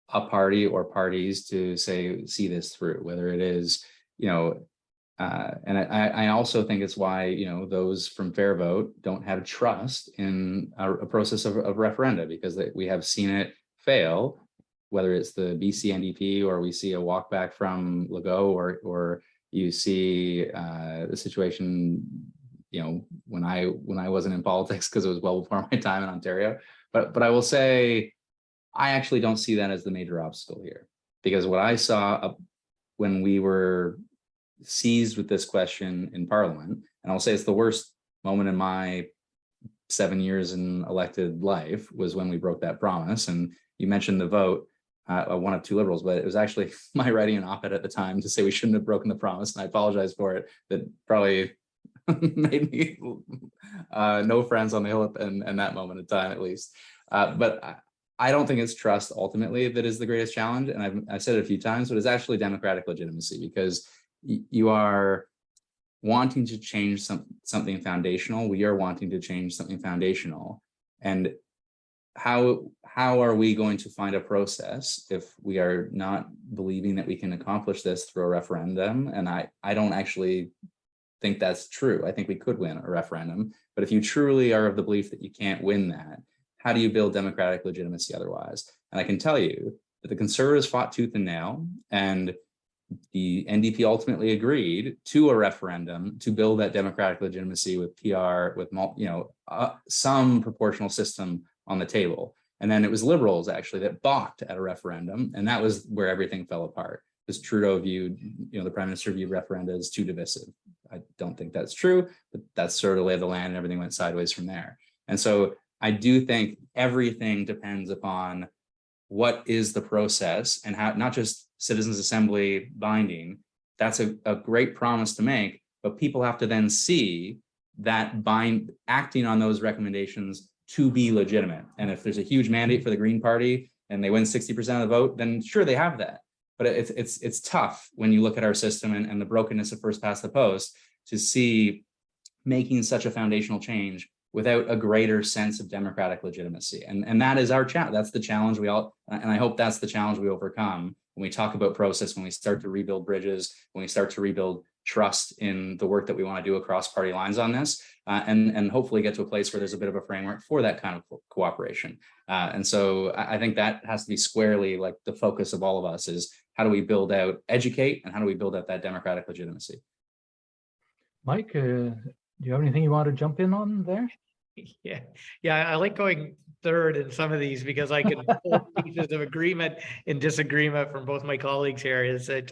a party or parties to see this through, whether it is, and I also think it's why, those from Fair Vote don't have trust in a process of referenda, because we have seen it fail, whether it's the BC NDP or we see a walk back from Legault, or you see the situation, when I wasn't in politics, because it was well before my time in Ontario. But I will say, I actually don't see that as the major obstacle here, because what I saw when we were seized with this question in Parliament, and I'll say it's the worst moment in my 7 years in elected life, was when we broke that promise. And you mentioned the vote. One of two Liberals, but it was actually my writing an op-ed at the time to say we shouldn't have broken the promise, and I apologize for it. That probably made me no friends on the Hill in that moment in time, at least. But I don't think it's trust ultimately that is the greatest challenge, and I've said it a few times, but it's actually democratic legitimacy, because you are wanting to change something foundational. We are wanting to change something foundational, and how are we going to find a process if we are not believing that we can accomplish this through a referendum? And I don't actually think that's true. I think we could win a referendum, but if you truly are of the belief that you can't win that, how do you build democratic legitimacy otherwise? And I can tell you that the Conservatives fought tooth and nail, and the NDP ultimately agreed to a referendum to build that democratic legitimacy with PR, with some proportional system on the table. And then it was Liberals actually that balked at a referendum, and that was where everything fell apart. Because Trudeau viewed, the Prime Minister viewed referenda as too divisive. I don't think that's true, but that's sort of the lay of the land, and everything went sideways from there. And so I do think everything depends upon what is the process, and how, not just Citizens Assembly binding. That's a great promise to make, but people have to then see that acting on those recommendations to be legitimate. And if there's a huge mandate for the Green Party and they win 60% of the vote, then sure, they have that. But it's tough when you look at our system and the brokenness of first past the post to see making such a foundational change without a greater sense of democratic legitimacy. And that is our challenge. That's the challenge and I hope that's the challenge we overcome when we talk about process, when we start to rebuild bridges, when we start to rebuild trust in the work that we want to do across party lines on this, and hopefully get to a place where there's a bit of a framework for that kind of cooperation. And so I think that has to be squarely like the focus of all of us, is how do we educate, and how do we build out that democratic legitimacy? Mike, do you have anything you want to jump in on there? Yeah, I like going third in some of these because I can pull pieces of agreement and disagreement from both my colleagues here. Is that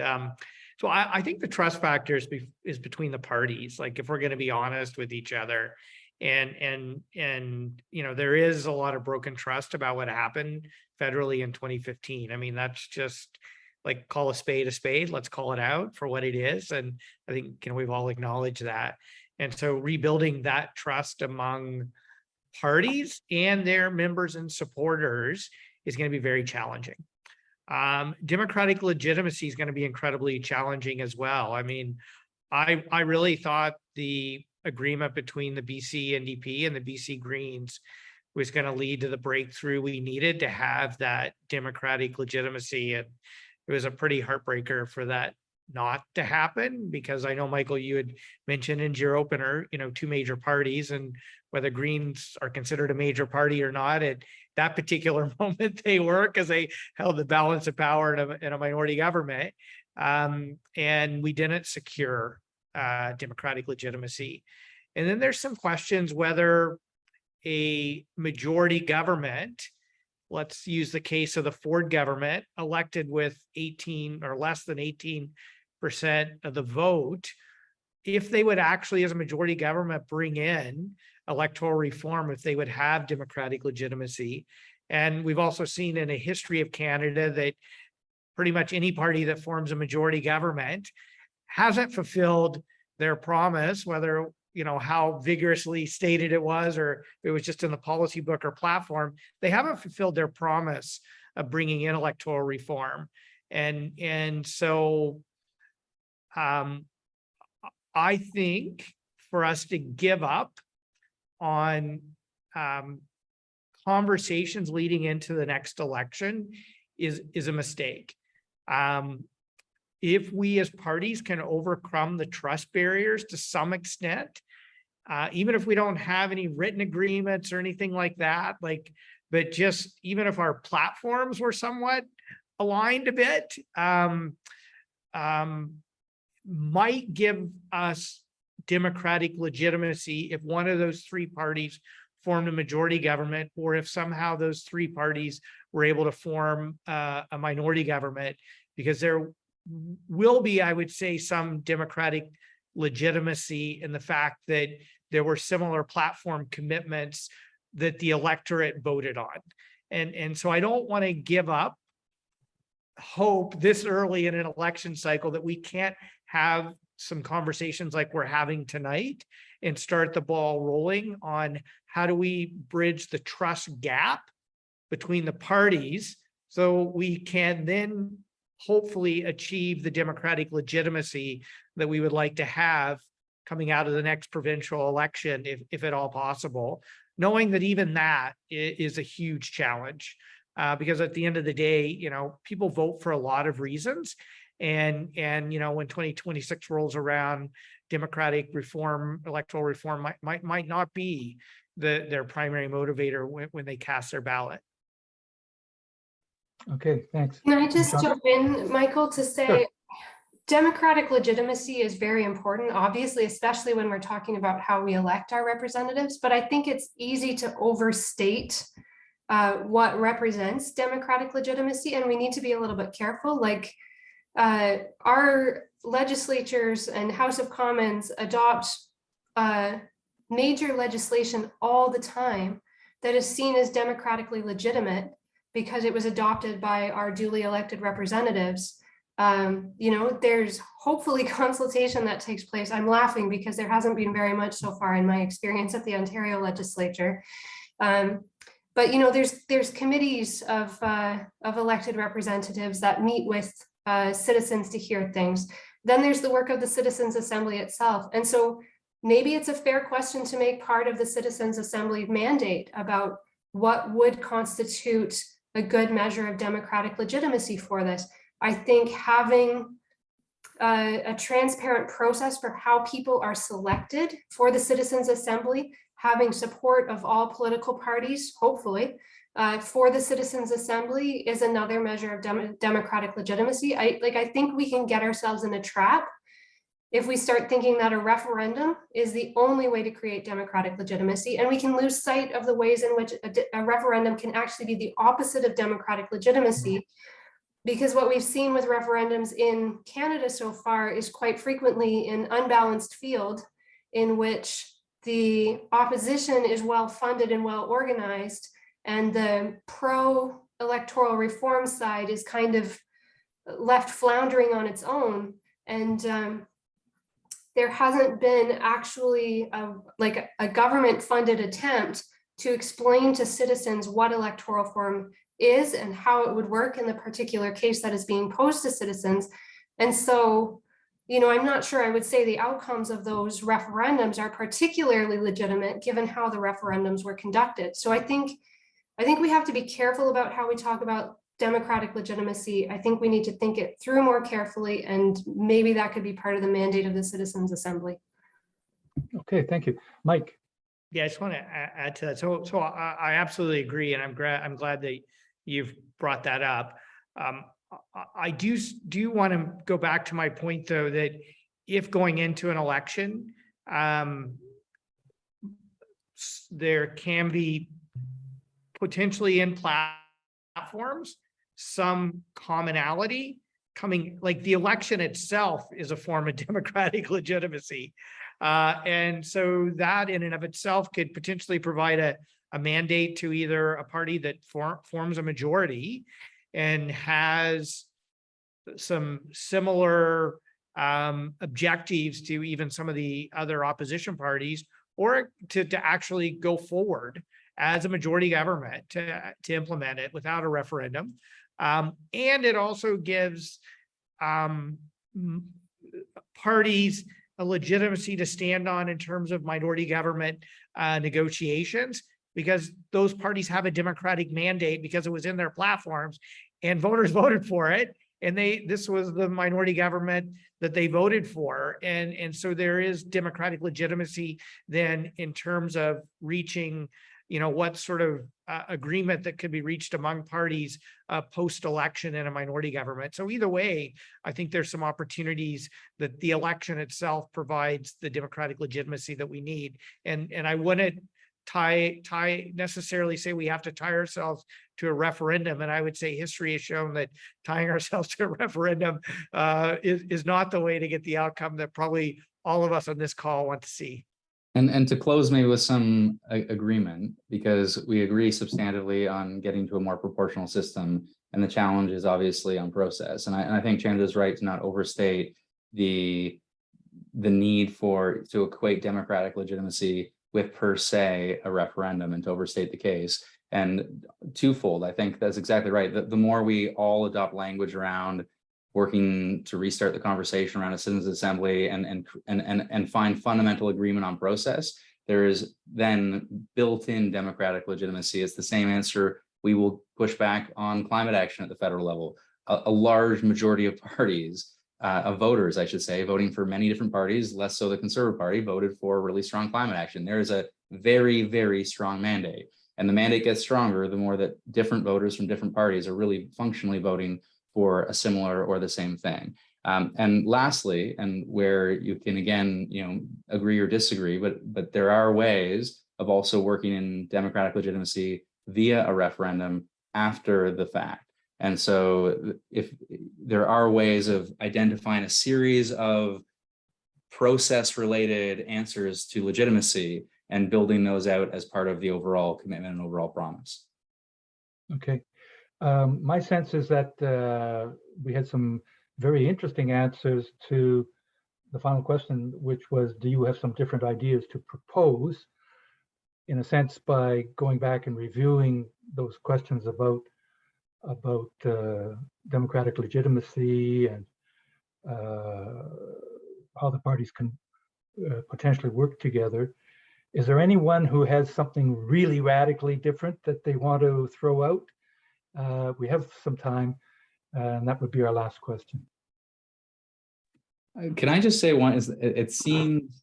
so I think the trust factor is between the parties. Like if we're going to be honest with each other, and you know, there is a lot of broken trust about what happened federally in 2015. I mean, that's just like call a spade. Let's call it out for what it is. And I think, you know, we've all acknowledged that. And so rebuilding that trust among parties and their members and supporters is going to be very challenging. Democratic legitimacy is going to be incredibly challenging as well. I mean, I really thought the agreement between the BC NDP and the BC Greens was going to lead to the breakthrough we needed to have that democratic legitimacy. And it was a pretty heartbreaker for that not to happen, because I know, Michael, you had mentioned in your opener, you know, two major parties, and whether Greens are considered a major party or not, at that particular moment they were, because they held the balance of power in a minority government. And we didn't secure democratic legitimacy. And then there's some questions whether a majority government, let's use the case of the Ford government, elected with 18 or less than 18% of the vote, if they would actually, as a majority government, bring in electoral reform, if they would have democratic legitimacy. And we've also seen in a history of Canada that pretty much any party that forms a majority government hasn't fulfilled their promise, whether, you know, how vigorously stated it was, or if it was just in the policy book or platform. They haven't fulfilled their promise of bringing in electoral reform. And so I think for us to give up on conversations leading into the next election is a mistake. If we as parties can overcome the trust barriers to some extent, even if we don't have any written agreements or anything like that, but just even if our platforms were somewhat aligned a bit, might give us democratic legitimacy if one of those three parties formed a majority government, or if somehow those three parties were able to form a minority government, because there will be, I would say, some democratic legitimacy in the fact that there were similar platform commitments that the electorate voted on. And so I don't want to give up hope this early in an election cycle that we can't have some conversations like we're having tonight and start the ball rolling on how do we bridge the trust gap between the parties so we can then hopefully achieve the democratic legitimacy that we would like to have coming out of the next provincial election, if at all possible, knowing that even that is a huge challenge. Because at the end of the day, you know, people vote for a lot of reasons. And you know, when 2026 rolls around, democratic reform, electoral reform might not be their primary motivator when they cast their ballot. Okay, thanks. Can I just jump in, Michael, to say, Sure. Democratic legitimacy is very important, obviously, especially when we're talking about how we elect our representatives. But I think it's easy to overstate what represents democratic legitimacy, and we need to be a little bit careful. Like our legislatures and House of Commons adopt major legislation all the time that is seen as democratically legitimate because it was adopted by our duly elected representatives. You know, there's hopefully consultation that takes place. I'm laughing because there hasn't been very much so far in my experience at the Ontario legislature. But you know, there's committees of elected representatives that meet with citizens to hear things. Then there's the work of the Citizens Assembly itself. And so maybe it's a fair question to make part of the Citizens Assembly mandate about what would constitute a good measure of democratic legitimacy for this. I think having a transparent process for how people are selected for the Citizens Assembly, having support of all political parties, hopefully, for the Citizens Assembly is another measure of democratic legitimacy. I think we can get ourselves in a trap if we start thinking that a referendum is the only way to create democratic legitimacy, and we can lose sight of the ways in which a referendum can actually be the opposite of democratic legitimacy. Because what we've seen with referendums in Canada so far is quite frequently an unbalanced field in which the opposition is well funded and well organized, and the pro-electoral reform side is kind of left floundering on its own. And there hasn't been actually a government-funded attempt to explain to citizens what electoral reform is and how it would work in the particular case that is being posed to citizens. And so, you know, I'm not sure I would say the outcomes of those referendums are particularly legitimate given how the referendums were conducted. So I think we have to be careful about how we talk about democratic legitimacy. I think we need to think it through more carefully, and maybe that could be part of the mandate of the Citizens Assembly. Okay, thank you. Mike. Yeah, I just want to add to that. So I absolutely agree, and I'm glad that you've brought that up. I do want to go back to my point, though, that if going into an election, there can be potentially in platforms some commonality coming, like the election itself is a form of democratic legitimacy. And so that in and of itself could potentially provide a mandate to either a party that forms a majority and has some similar objectives to even some of the other opposition parties, or to actually go forward as a majority government to implement it without a referendum. And it also gives parties a legitimacy to stand on in terms of minority government negotiations, because those parties have a democratic mandate because it was in their platforms and voters voted for it. And this was the minority government that they voted for. And so there is democratic legitimacy then in terms of reaching, you know, what sort of agreement that could be reached among parties post-election in a minority government. So either way, I think there's some opportunities that the election itself provides the democratic legitimacy that we need. And I wouldn't necessarily say we have to tie ourselves to a referendum. And I would say history has shown that tying ourselves to a referendum is not the way to get the outcome that probably all of us on this call want to see. And to close maybe with some agreement, because we agree substantively on getting to a more proportional system, and the challenge is obviously on process. And I think Chandra is right to not overstate the need to equate democratic legitimacy with per se a referendum, and to overstate the case. And twofold, I think that's exactly right. The more we all adopt language around working to restart the conversation around a citizens assembly and find fundamental agreement on process, there is then built-in democratic legitimacy. It's the same answer. We will push back on climate action at the federal level. A large majority of parties, of voters, I should say, voting for many different parties, less so the Conservative Party, voted for really strong climate action. There is a very, very strong mandate. And the mandate gets stronger the more that different voters from different parties are really functionally voting for a similar or the same thing. And lastly, and where you can again, you know, agree or disagree, but there are ways of also working in democratic legitimacy via a referendum after the fact. And so if there are ways of identifying a series of process-related answers to legitimacy and building those out as part of the overall commitment and overall promise. Okay. My sense is that we had some very interesting answers to the final question, which was, do you have some different ideas to propose? In a sense, by going back and reviewing those questions about democratic legitimacy and how the parties can potentially work together. Is there anyone who has something really radically different that they want to throw out? We have some time, and that would be our last question. Can I just say one is, it seems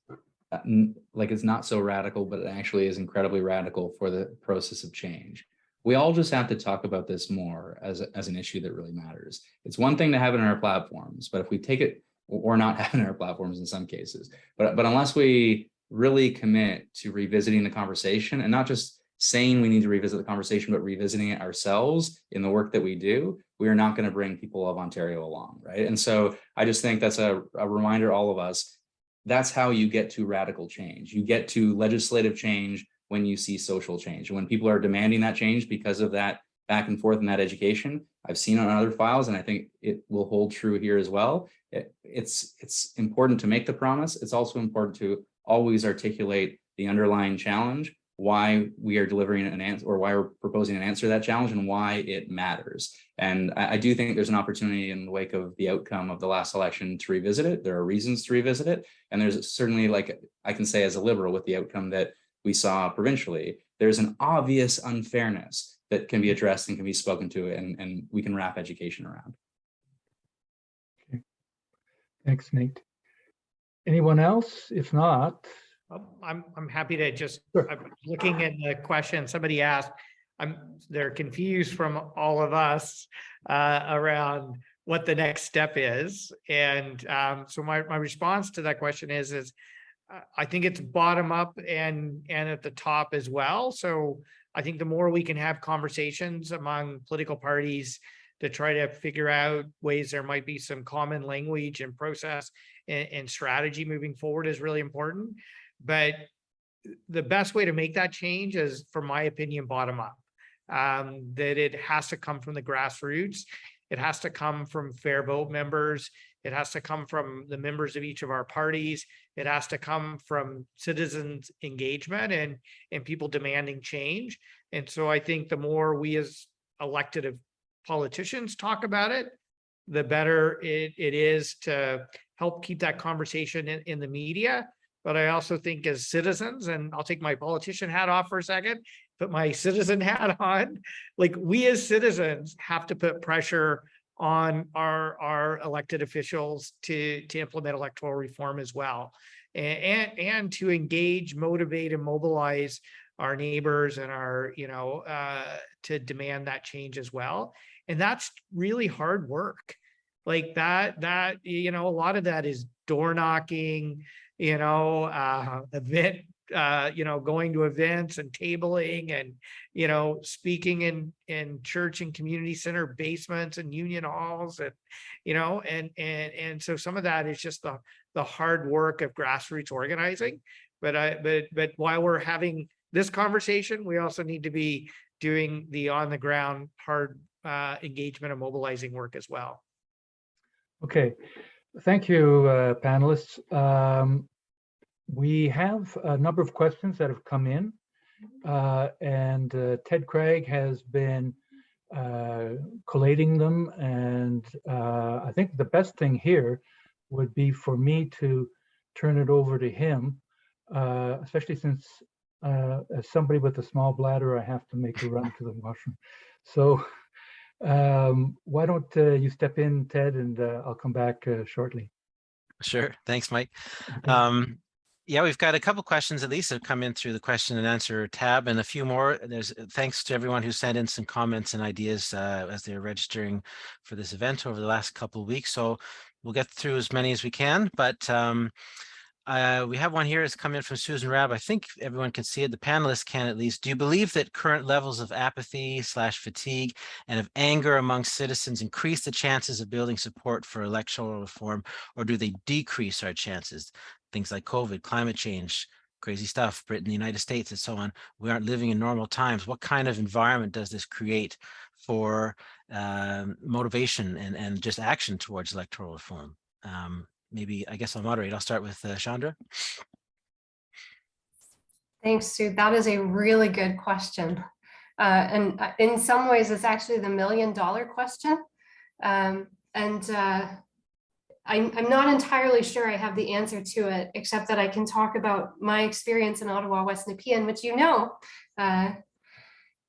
like it's not so radical, but it actually is incredibly radical for the process of change. We all just have to talk about this more as an issue that really matters. It's one thing to have it in our platforms, but if we take it or not having our platforms in some cases. But unless we really commit to revisiting the conversation, and not just saying we need to revisit the conversation, but revisiting it ourselves in the work that we do, we are not going to bring people of Ontario along, right? And so I just think that's a reminder, all of us, that's how you get to radical change. You get to legislative change when you see social change. When people are demanding that change because of that back and forth in that education, I've seen on other files, and I think it will hold true here as well. It's important to make the promise. It's also important to always articulate the underlying challenge, why we are delivering an answer, or why we're proposing an answer to that challenge, and why it matters. And I do think there's an opportunity in the wake of the outcome of the last election to revisit it. There are reasons to revisit it. And there's certainly, like I can say as a Liberal, with the outcome that we saw provincially, there's an obvious unfairness that can be addressed and can be spoken to, and we can wrap education around. Okay. Thanks, Nate. Anyone else? If not, I'm happy to just, Sure. I'm looking at the question somebody asked. They're confused from all of us around what the next step is. And so my response to that question is I think it's bottom up and at the top as well. So I think the more we can have conversations among political parties to try to figure out ways there might be some common language and process and strategy moving forward is really important. But the best way to make that change is, from my opinion, bottom up. That it has to come from the grassroots. It has to come from fair vote members. It has to come from the members of each of our parties. It has to come from citizens' engagement and people demanding change. And so I think the more we as elected politicians talk about it, the better it is to help keep that conversation in the media. But I also think as citizens, and I'll take my politician hat off for a second, put my citizen hat on, like, we as citizens have to put pressure on our elected officials to implement electoral reform as well, and to engage, motivate, and mobilize our neighbors and our, to demand that change as well. And that's really hard work. Like that, a lot of that is door knocking, event, going to events and tabling and, speaking in church and community center basements and union halls, and, and so some of that is just the hard work of grassroots organizing. But while we're having this conversation, we also need to be doing the on the ground hard engagement and mobilizing work as well. okay. Thank you, panelists. We have a number of questions that have come in, and Ted Craig has been collating them. And I think the best thing here would be for me to turn it over to him, especially since as somebody with a small bladder, I have to make a run to the washroom. So why don't you step in, Ted, and I'll come back shortly. Sure. Thanks, Mike. Yeah, we've got a couple questions at least that have come in through the question and answer tab, and a few more. There's thanks to everyone who sent in some comments and ideas as they're registering for this event over the last couple of weeks. So we'll get through as many as we can, but we have one here that's come in from Susan Rabb. I think everyone can see it. The panelists can at least. Do you believe that current levels of apathy / fatigue and of anger among citizens increase the chances of building support for electoral reform, or do they decrease our chances? Things like COVID, climate change, crazy stuff, Britain, the United States, and so on. We aren't living in normal times. What kind of environment does this create for motivation and just action towards electoral reform? Maybe, I guess I'll moderate. I'll start with Chandra. Thanks, Sue. That is a really good question. And in some ways, it's actually the $1 million question. I'm not entirely sure I have the answer to it, except that I can talk about my experience in Ottawa, West-Nepean, which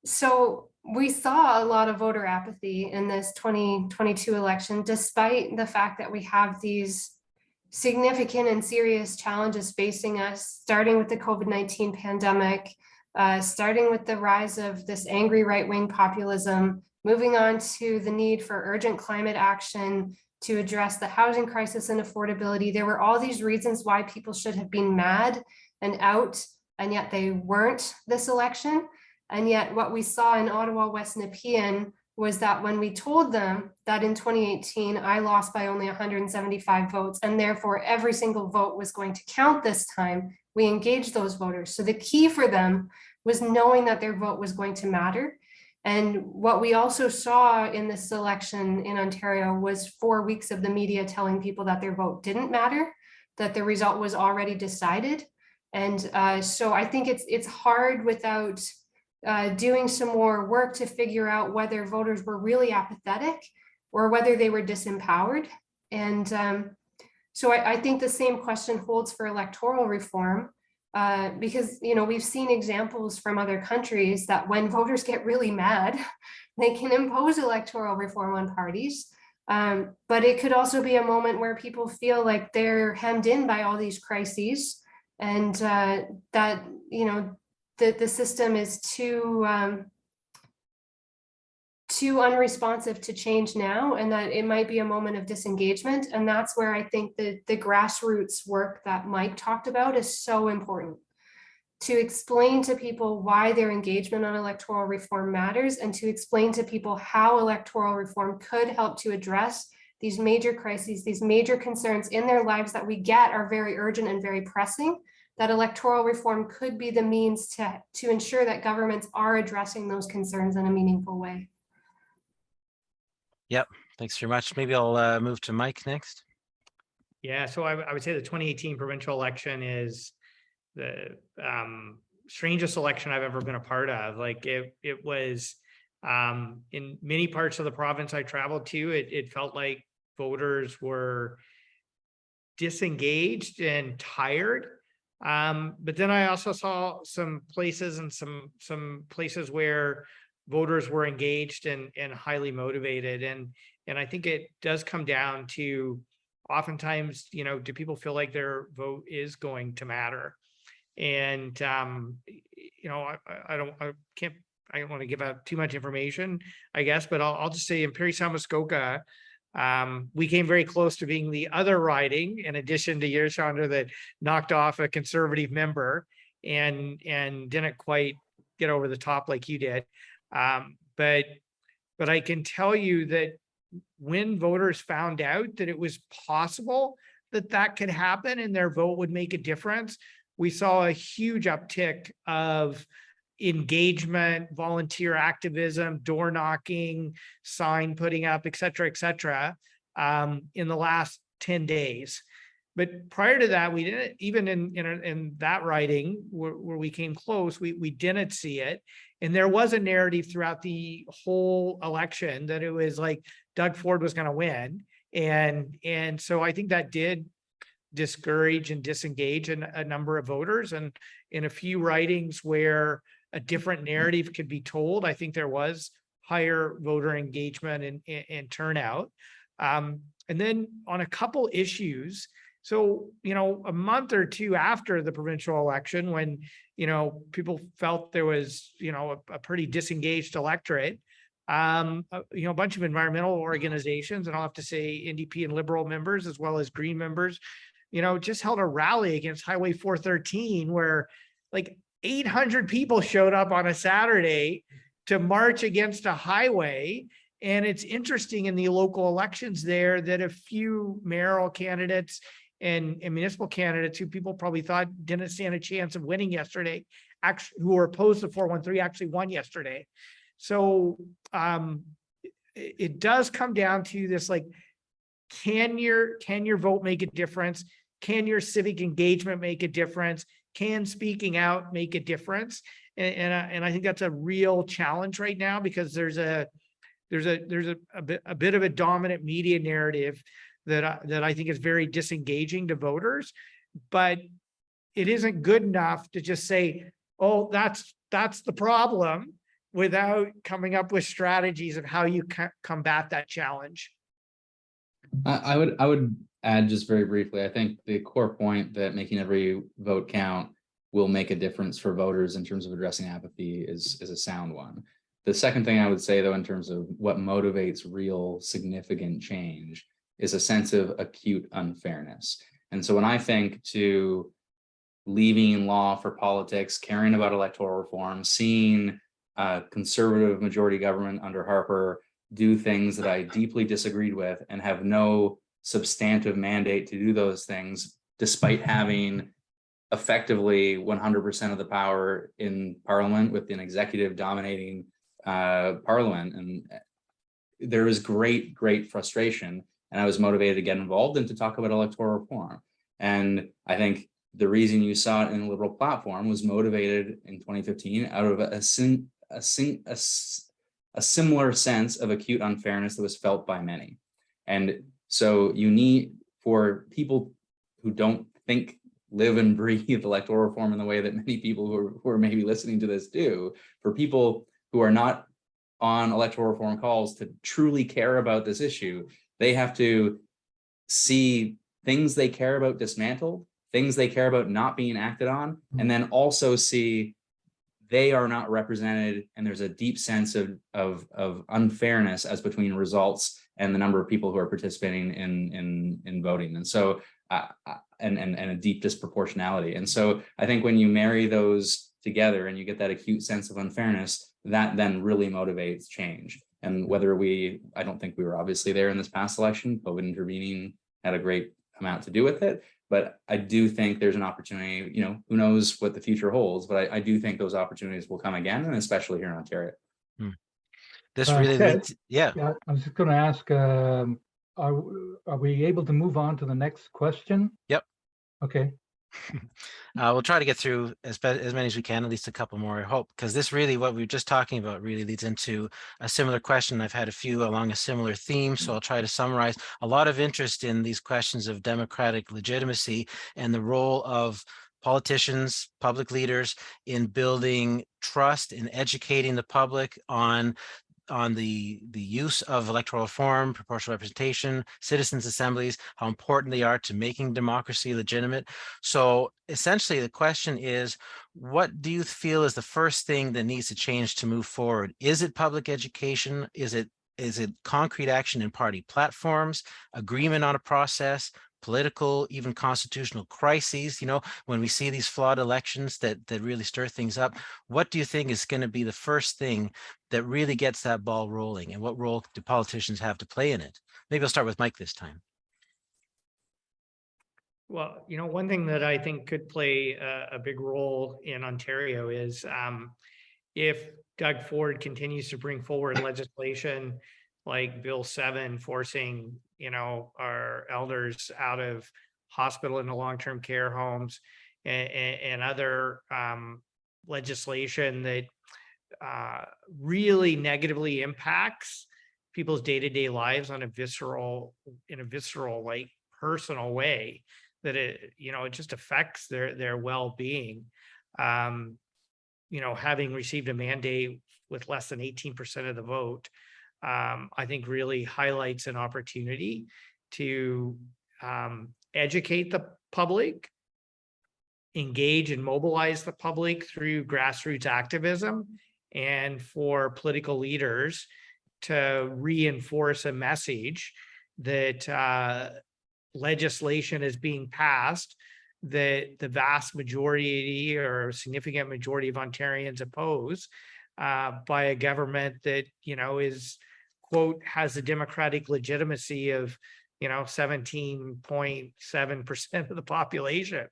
So we saw a lot of voter apathy in this 2022 election, despite the fact that we have these significant and serious challenges facing us, starting with the COVID-19 pandemic, starting with the rise of this angry right-wing populism, Moving on to the need for urgent climate action to address the housing crisis and affordability. There were all these reasons why people should have been mad and out, and yet they weren't this election. And yet what we saw in Ottawa, West-Nepean was that when we told them that in 2018, I lost by only 175 votes, and therefore every single vote was going to count this time, we engaged those voters. So the key for them was knowing that their vote was going to matter. And what we also saw in this election in Ontario was 4 weeks of the media telling people that their vote didn't matter, that the result was already decided. And so I think it's hard without doing some more work to figure out whether voters were really apathetic or whether they were disempowered. And so I think the same question holds for electoral reform, because we've seen examples from other countries that when voters get really mad, they can impose electoral reform on parties. But it could also be a moment where people feel like they're hemmed in by all these crises, and that the system is too unresponsive to change now, and that it might be a moment of disengagement. And that's where I think the grassroots work that Mike talked about is so important, to explain to people why their engagement on electoral reform matters, and to explain to people how electoral reform could help to address these major crises, these major concerns in their lives that we get are very urgent and very pressing, that electoral reform could be the means to ensure that governments are addressing those concerns in a meaningful way. Yep, thanks very much. Maybe I'll move to Mike next. Yeah, so I would say the 2018 provincial election is the strangest election I've ever been a part of. Like it was in many parts of the province I traveled to, it felt like voters were disengaged and tired. But then I also saw some places and some places where voters were engaged and highly motivated. And I think it does come down to oftentimes, do people feel like their vote is going to matter? And, I don't want to give out too much information, I guess, but I'll just say in Parry-Sound-Muskoka, we came very close to being the other riding, in addition to your, Chandra, that knocked off a Conservative member and didn't quite get over the top like you did. But I can tell you that when voters found out that it was possible that could happen and their vote would make a difference, we saw a huge uptick of engagement, volunteer activism, door knocking, sign putting up, et cetera, in the last 10 days. But prior to that, we didn't, even in that riding where we came close, we didn't see it. And there was a narrative throughout the whole election that it was like Doug Ford was going to win. And so I think that did discourage and disengage a number of voters. And in a few ridings where a different narrative could be told, I think there was higher voter engagement and turnout. And then on a couple issues, so, a month or two after the provincial election, when, people felt there was, a pretty disengaged electorate, a bunch of environmental organizations, and I'll have to say NDP and Liberal members, as well as Green members, just held a rally against Highway 413, where like 800 people showed up on a Saturday to march against a highway. And it's interesting in the local elections there that a few mayoral candidates and municipal candidates who people probably thought didn't stand a chance of winning yesterday, actually, who were opposed to 413, actually won yesterday. So it does come down to this, like, can your vote make a difference? Can your civic engagement make a difference? Can speaking out make a difference? And I think that's a real challenge right now, because there's a bit of a dominant media narrative that I think is very disengaging to voters, but it isn't good enough to just say, oh, that's the problem, without coming up with strategies of how you combat that challenge. I would add just very briefly, I think the core point that making every vote count will make a difference for voters in terms of addressing apathy is a sound one. The second thing I would say, though, in terms of what motivates real significant change is a sense of acute unfairness. And so when I think to leaving law for politics, caring about electoral reform, seeing conservative majority government under Harper do things that I deeply disagreed with and have no substantive mandate to do those things, despite having effectively 100% of the power in Parliament, with an executive dominating Parliament. And there is great frustration. And I was motivated to get involved and to talk about electoral reform. And I think the reason you saw it in the Liberal platform was motivated in 2015 out of a similar sense of acute unfairness that was felt by many. And so you need, for people who don't think, live and breathe electoral reform in the way that many people who are maybe listening to this do, for people who are not on electoral reform calls to truly care about this issue, they have to see things they care about dismantled, things they care about not being acted on, and then also see they are not represented, and there's a deep sense of unfairness as between results and the number of people who are participating in voting. And so and a deep disproportionality. And so I think when you marry those together and you get that acute sense of unfairness, that then really motivates change. And whether I don't think we were obviously there in this past election, COVID intervening had a great amount to do with it. But I do think there's an opportunity, who knows what the future holds, but I do think those opportunities will come again, and especially here in Ontario. This really Ted, leads, yeah. I was just going to ask, are we able to move on to the next question? Yep. Okay. We'll try to get through as many as we can, at least a couple more, I hope, because this really, what we were just talking about, really leads into a similar question. I've had a few along a similar theme, so I'll try to summarize. A lot of interest in these questions of democratic legitimacy and the role of politicians, public leaders in building trust, in educating the public on the use of electoral reform, proportional representation, citizens' assemblies, how important they are to making democracy legitimate. So essentially the question is, what do you feel is the first thing that needs to change to move forward? Is it public education? Is it concrete action in party platforms, agreement on a process, political, even constitutional crises? When we see these flawed elections that really stir things up, what do you think is going to be the first thing that really gets that ball rolling, and what role do politicians have to play in it? Maybe I'll start with Mike this time. Well, one thing that I think could play a big role in Ontario is if Doug Ford continues to bring forward legislation like Bill 7, forcing, our elders out of hospital into long-term care homes, and other legislation that really negatively impacts people's day-to-day lives in a visceral, like personal way, that it just affects their well-being. Having received a mandate with less than 18% of the vote, I think really highlights an opportunity to educate the public, engage and mobilize the public through grassroots activism, and for political leaders to reinforce a message that legislation is being passed that the vast majority or significant majority of Ontarians oppose, by a government that, is, quote, has a democratic legitimacy of, 17.7% of the population.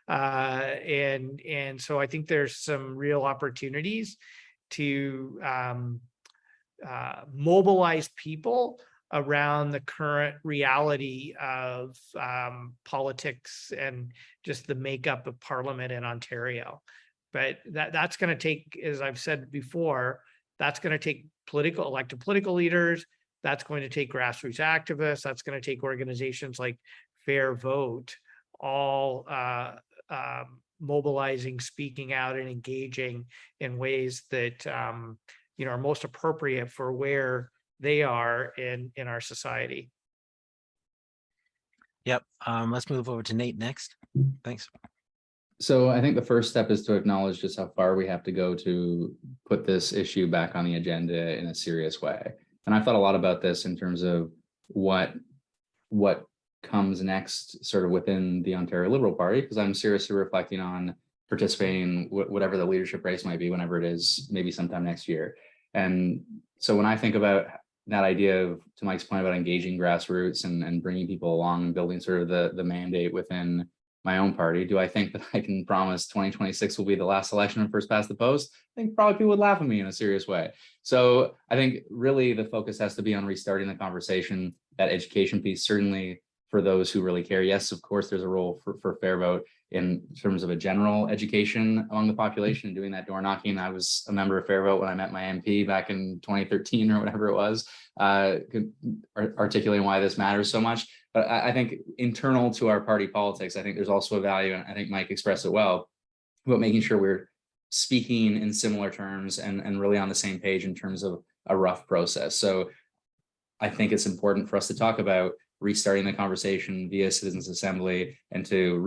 And so I think there's some real opportunities to mobilize people around the current reality of politics and just the makeup of Parliament in Ontario. But that's going to take, as I've said before, that's going to take elected political leaders. That's going to take grassroots activists. That's going to take organizations like Fair Vote, all mobilizing, speaking out, and engaging in ways that are most appropriate for where they are in our society. Yep. Let's move over to Nate next. Thanks. So I think the first step is to acknowledge just how far we have to go to put this issue back on the agenda in a serious way. And I've thought a lot about this in terms of what comes next sort of within the Ontario Liberal Party, because I'm seriously reflecting on participating whatever the leadership race might be, whenever it is, maybe sometime next year. And so when I think about that idea of, to Mike's point about engaging grassroots and bringing people along and building sort of the mandate within my own party, do I think that I can promise 2026 will be the last election and first past the post? I think probably people would laugh at me in a serious way. So I think really the focus has to be on restarting the conversation, that education piece, certainly for those who really care. Yes, of course, there's a role for Fair Vote in terms of a general education among the population and doing that door knocking. I was a member of Fair Vote when I met my MP back in 2013 or whatever it was, articulating why this matters so much. But I think internal to our party politics, I think there's also a value, and I think Mike expressed it well, about making sure we're speaking in similar terms and really on the same page in terms of a rough process. So I think it's important for us to talk about restarting the conversation via Citizens Assembly and to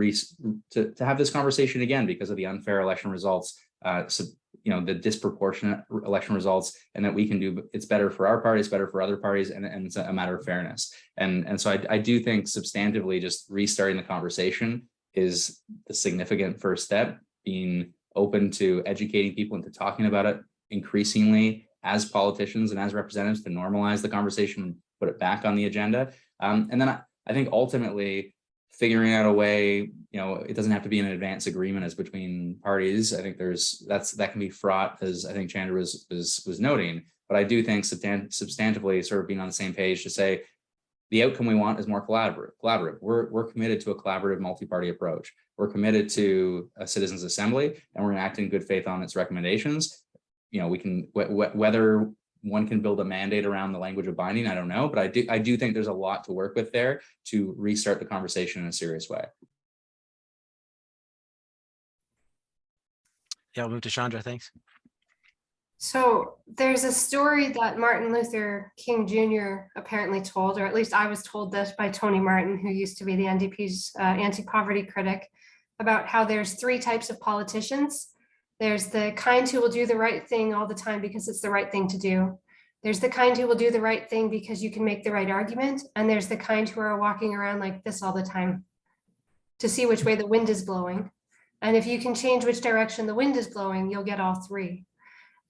have this conversation again because of the unfair election results, the disproportionate election results, and that we can do, it's better for our party, it's better for other parties, and it's a matter of fairness. And so I do think substantively just restarting the conversation is the significant first step, being open to educating people into talking about it increasingly as politicians and as representatives to normalize the conversation and put it back on the agenda. And then I think ultimately figuring out a way, it doesn't have to be an advance agreement as between parties. I think that can be fraught, as I think Chandra was noting, but I do think substantively sort of being on the same page to say the outcome we want is more collaborative. We're committed to a collaborative multi-party approach. We're committed to a Citizens Assembly, and we're going to act in good faith on its recommendations. We can, whether one can build a mandate around the language of binding, I don't know, but I do think there's a lot to work with there to restart the conversation in a serious way. Yeah, I'll move to Chandra, thanks. So there's a story that Martin Luther King Jr. apparently told, or at least I was told this by Tony Martin, who used to be the NDP's anti-poverty critic, about how there's three types of politicians. There's the kind who will do the right thing all the time because it's the right thing to do. There's the kind who will do the right thing because you can make the right argument. And there's the kind who are walking around like this all the time to see which way the wind is blowing. And if you can change which direction the wind is blowing, you'll get all three.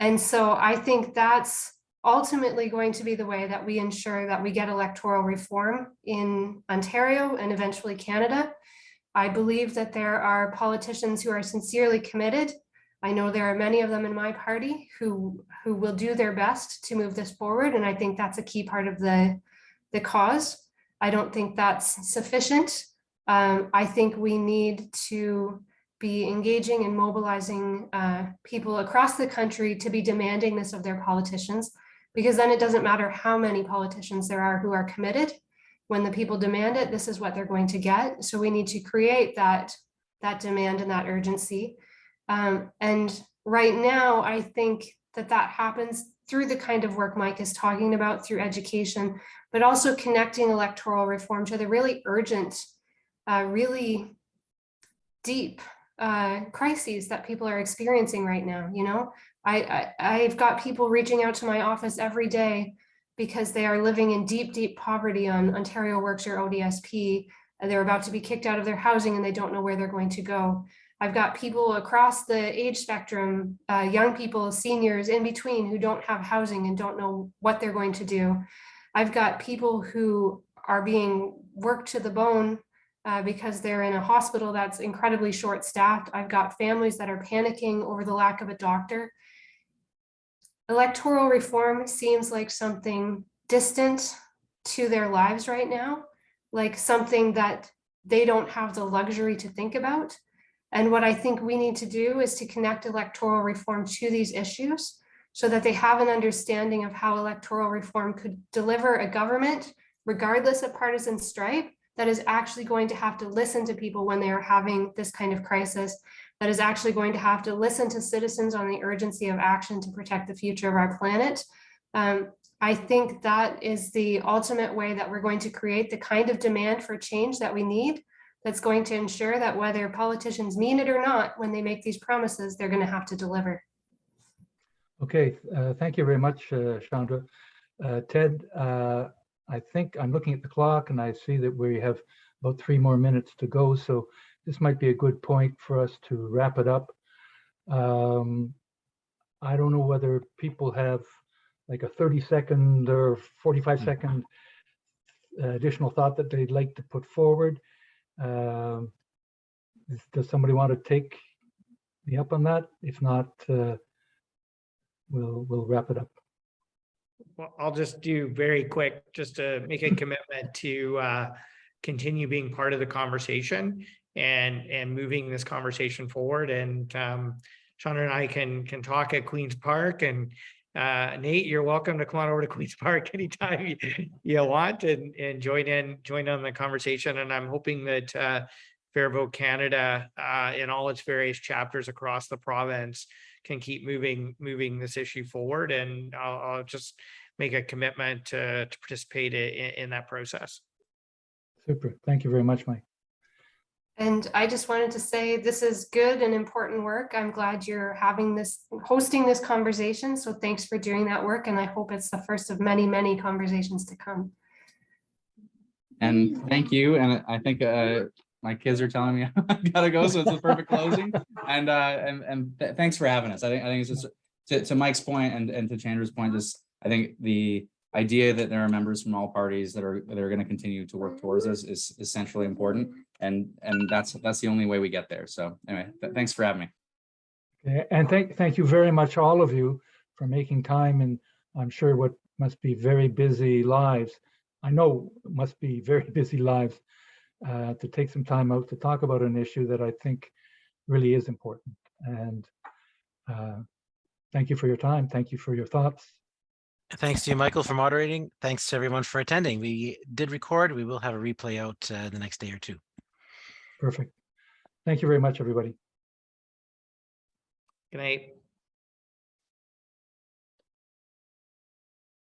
And so I think that's ultimately going to be the way that we ensure that we get electoral reform in Ontario and eventually Canada. I believe that there are politicians who are sincerely committed. I know there are many of them in my party who will do their best to move this forward. And I think that's a key part of the cause. I don't think that's sufficient. I think we need to be engaging and mobilizing people across the country to be demanding this of their politicians, because then it doesn't matter how many politicians there are who are committed. When the people demand it, this is what they're going to get. So we need to create that demand and that urgency. And right now, I think that happens through the kind of work Mike is talking about, through education, but also connecting electoral reform to the really urgent, really deep crises that people are experiencing right now. I've got people reaching out to my office every day because they are living in deep, deep poverty on Ontario Works or ODSP, and they're about to be kicked out of their housing and they don't know where they're going to go. I've got people across the age spectrum, young people, seniors, in between, who don't have housing and don't know what they're going to do. I've got people who are being worked to the bone because they're in a hospital that's incredibly short-staffed. I've got families that are panicking over the lack of a doctor. Electoral reform seems like something distant to their lives right now, like something that they don't have the luxury to think about. And what I think we need to do is to connect electoral reform to these issues so that they have an understanding of how electoral reform could deliver a government, regardless of partisan stripe, that is actually going to have to listen to people when they are having this kind of crisis, that is actually going to have to listen to citizens on the urgency of action to protect the future of our planet. I think that is the ultimate way that we're going to create the kind of demand for change that we need that's going to ensure that whether politicians mean it or not, when they make these promises, they're going to have to deliver. Okay, thank you very much, Chandra. Ted, I think I'm looking at the clock and I see that we have about 3 more minutes to go. So this might be a good point for us to wrap it up. I don't know whether people have like a 30-second or 45-second additional thought that they'd like to put forward. Does somebody want to take me up on that? If not, we'll wrap it up. Well, I'll just do very quick, just to make a commitment to continue being part of the conversation and moving this conversation forward. And Chandra and I can talk at Queen's Park, and Nate, you're welcome to come on over to Queen's Park anytime you want and join on the conversation. And I'm hoping that Fair Vote Canada in all its various chapters across the province can keep moving this issue forward. And I'll just make a commitment to participate in that process. Super. Thank you very much, Mike. And I just wanted to say this is good and important work. I'm glad you're hosting this conversation. So thanks for doing that work. And I hope it's the first of many, many conversations to come. And thank you. And I think my kids are telling me I gotta go, so it's a perfect closing. And thanks for having us. I think it's just to Mike's point and to Chandra's point. Just I think the idea that there are members from all parties that are going to continue to work towards us is essentially important, and that's the only way we get there. So anyway, thanks for having me. Okay, and thank you very much, all of you, for making time. And I'm sure what must be very busy lives. I know it must be very busy lives to take some time out to talk about an issue that I think really is important. And thank you for your time. Thank you for your thoughts. Thanks to you, Michael, for moderating. Thanks to everyone for attending. We did record. We will have a replay out the next day or two. Perfect. Thank you very much, everybody. Good night.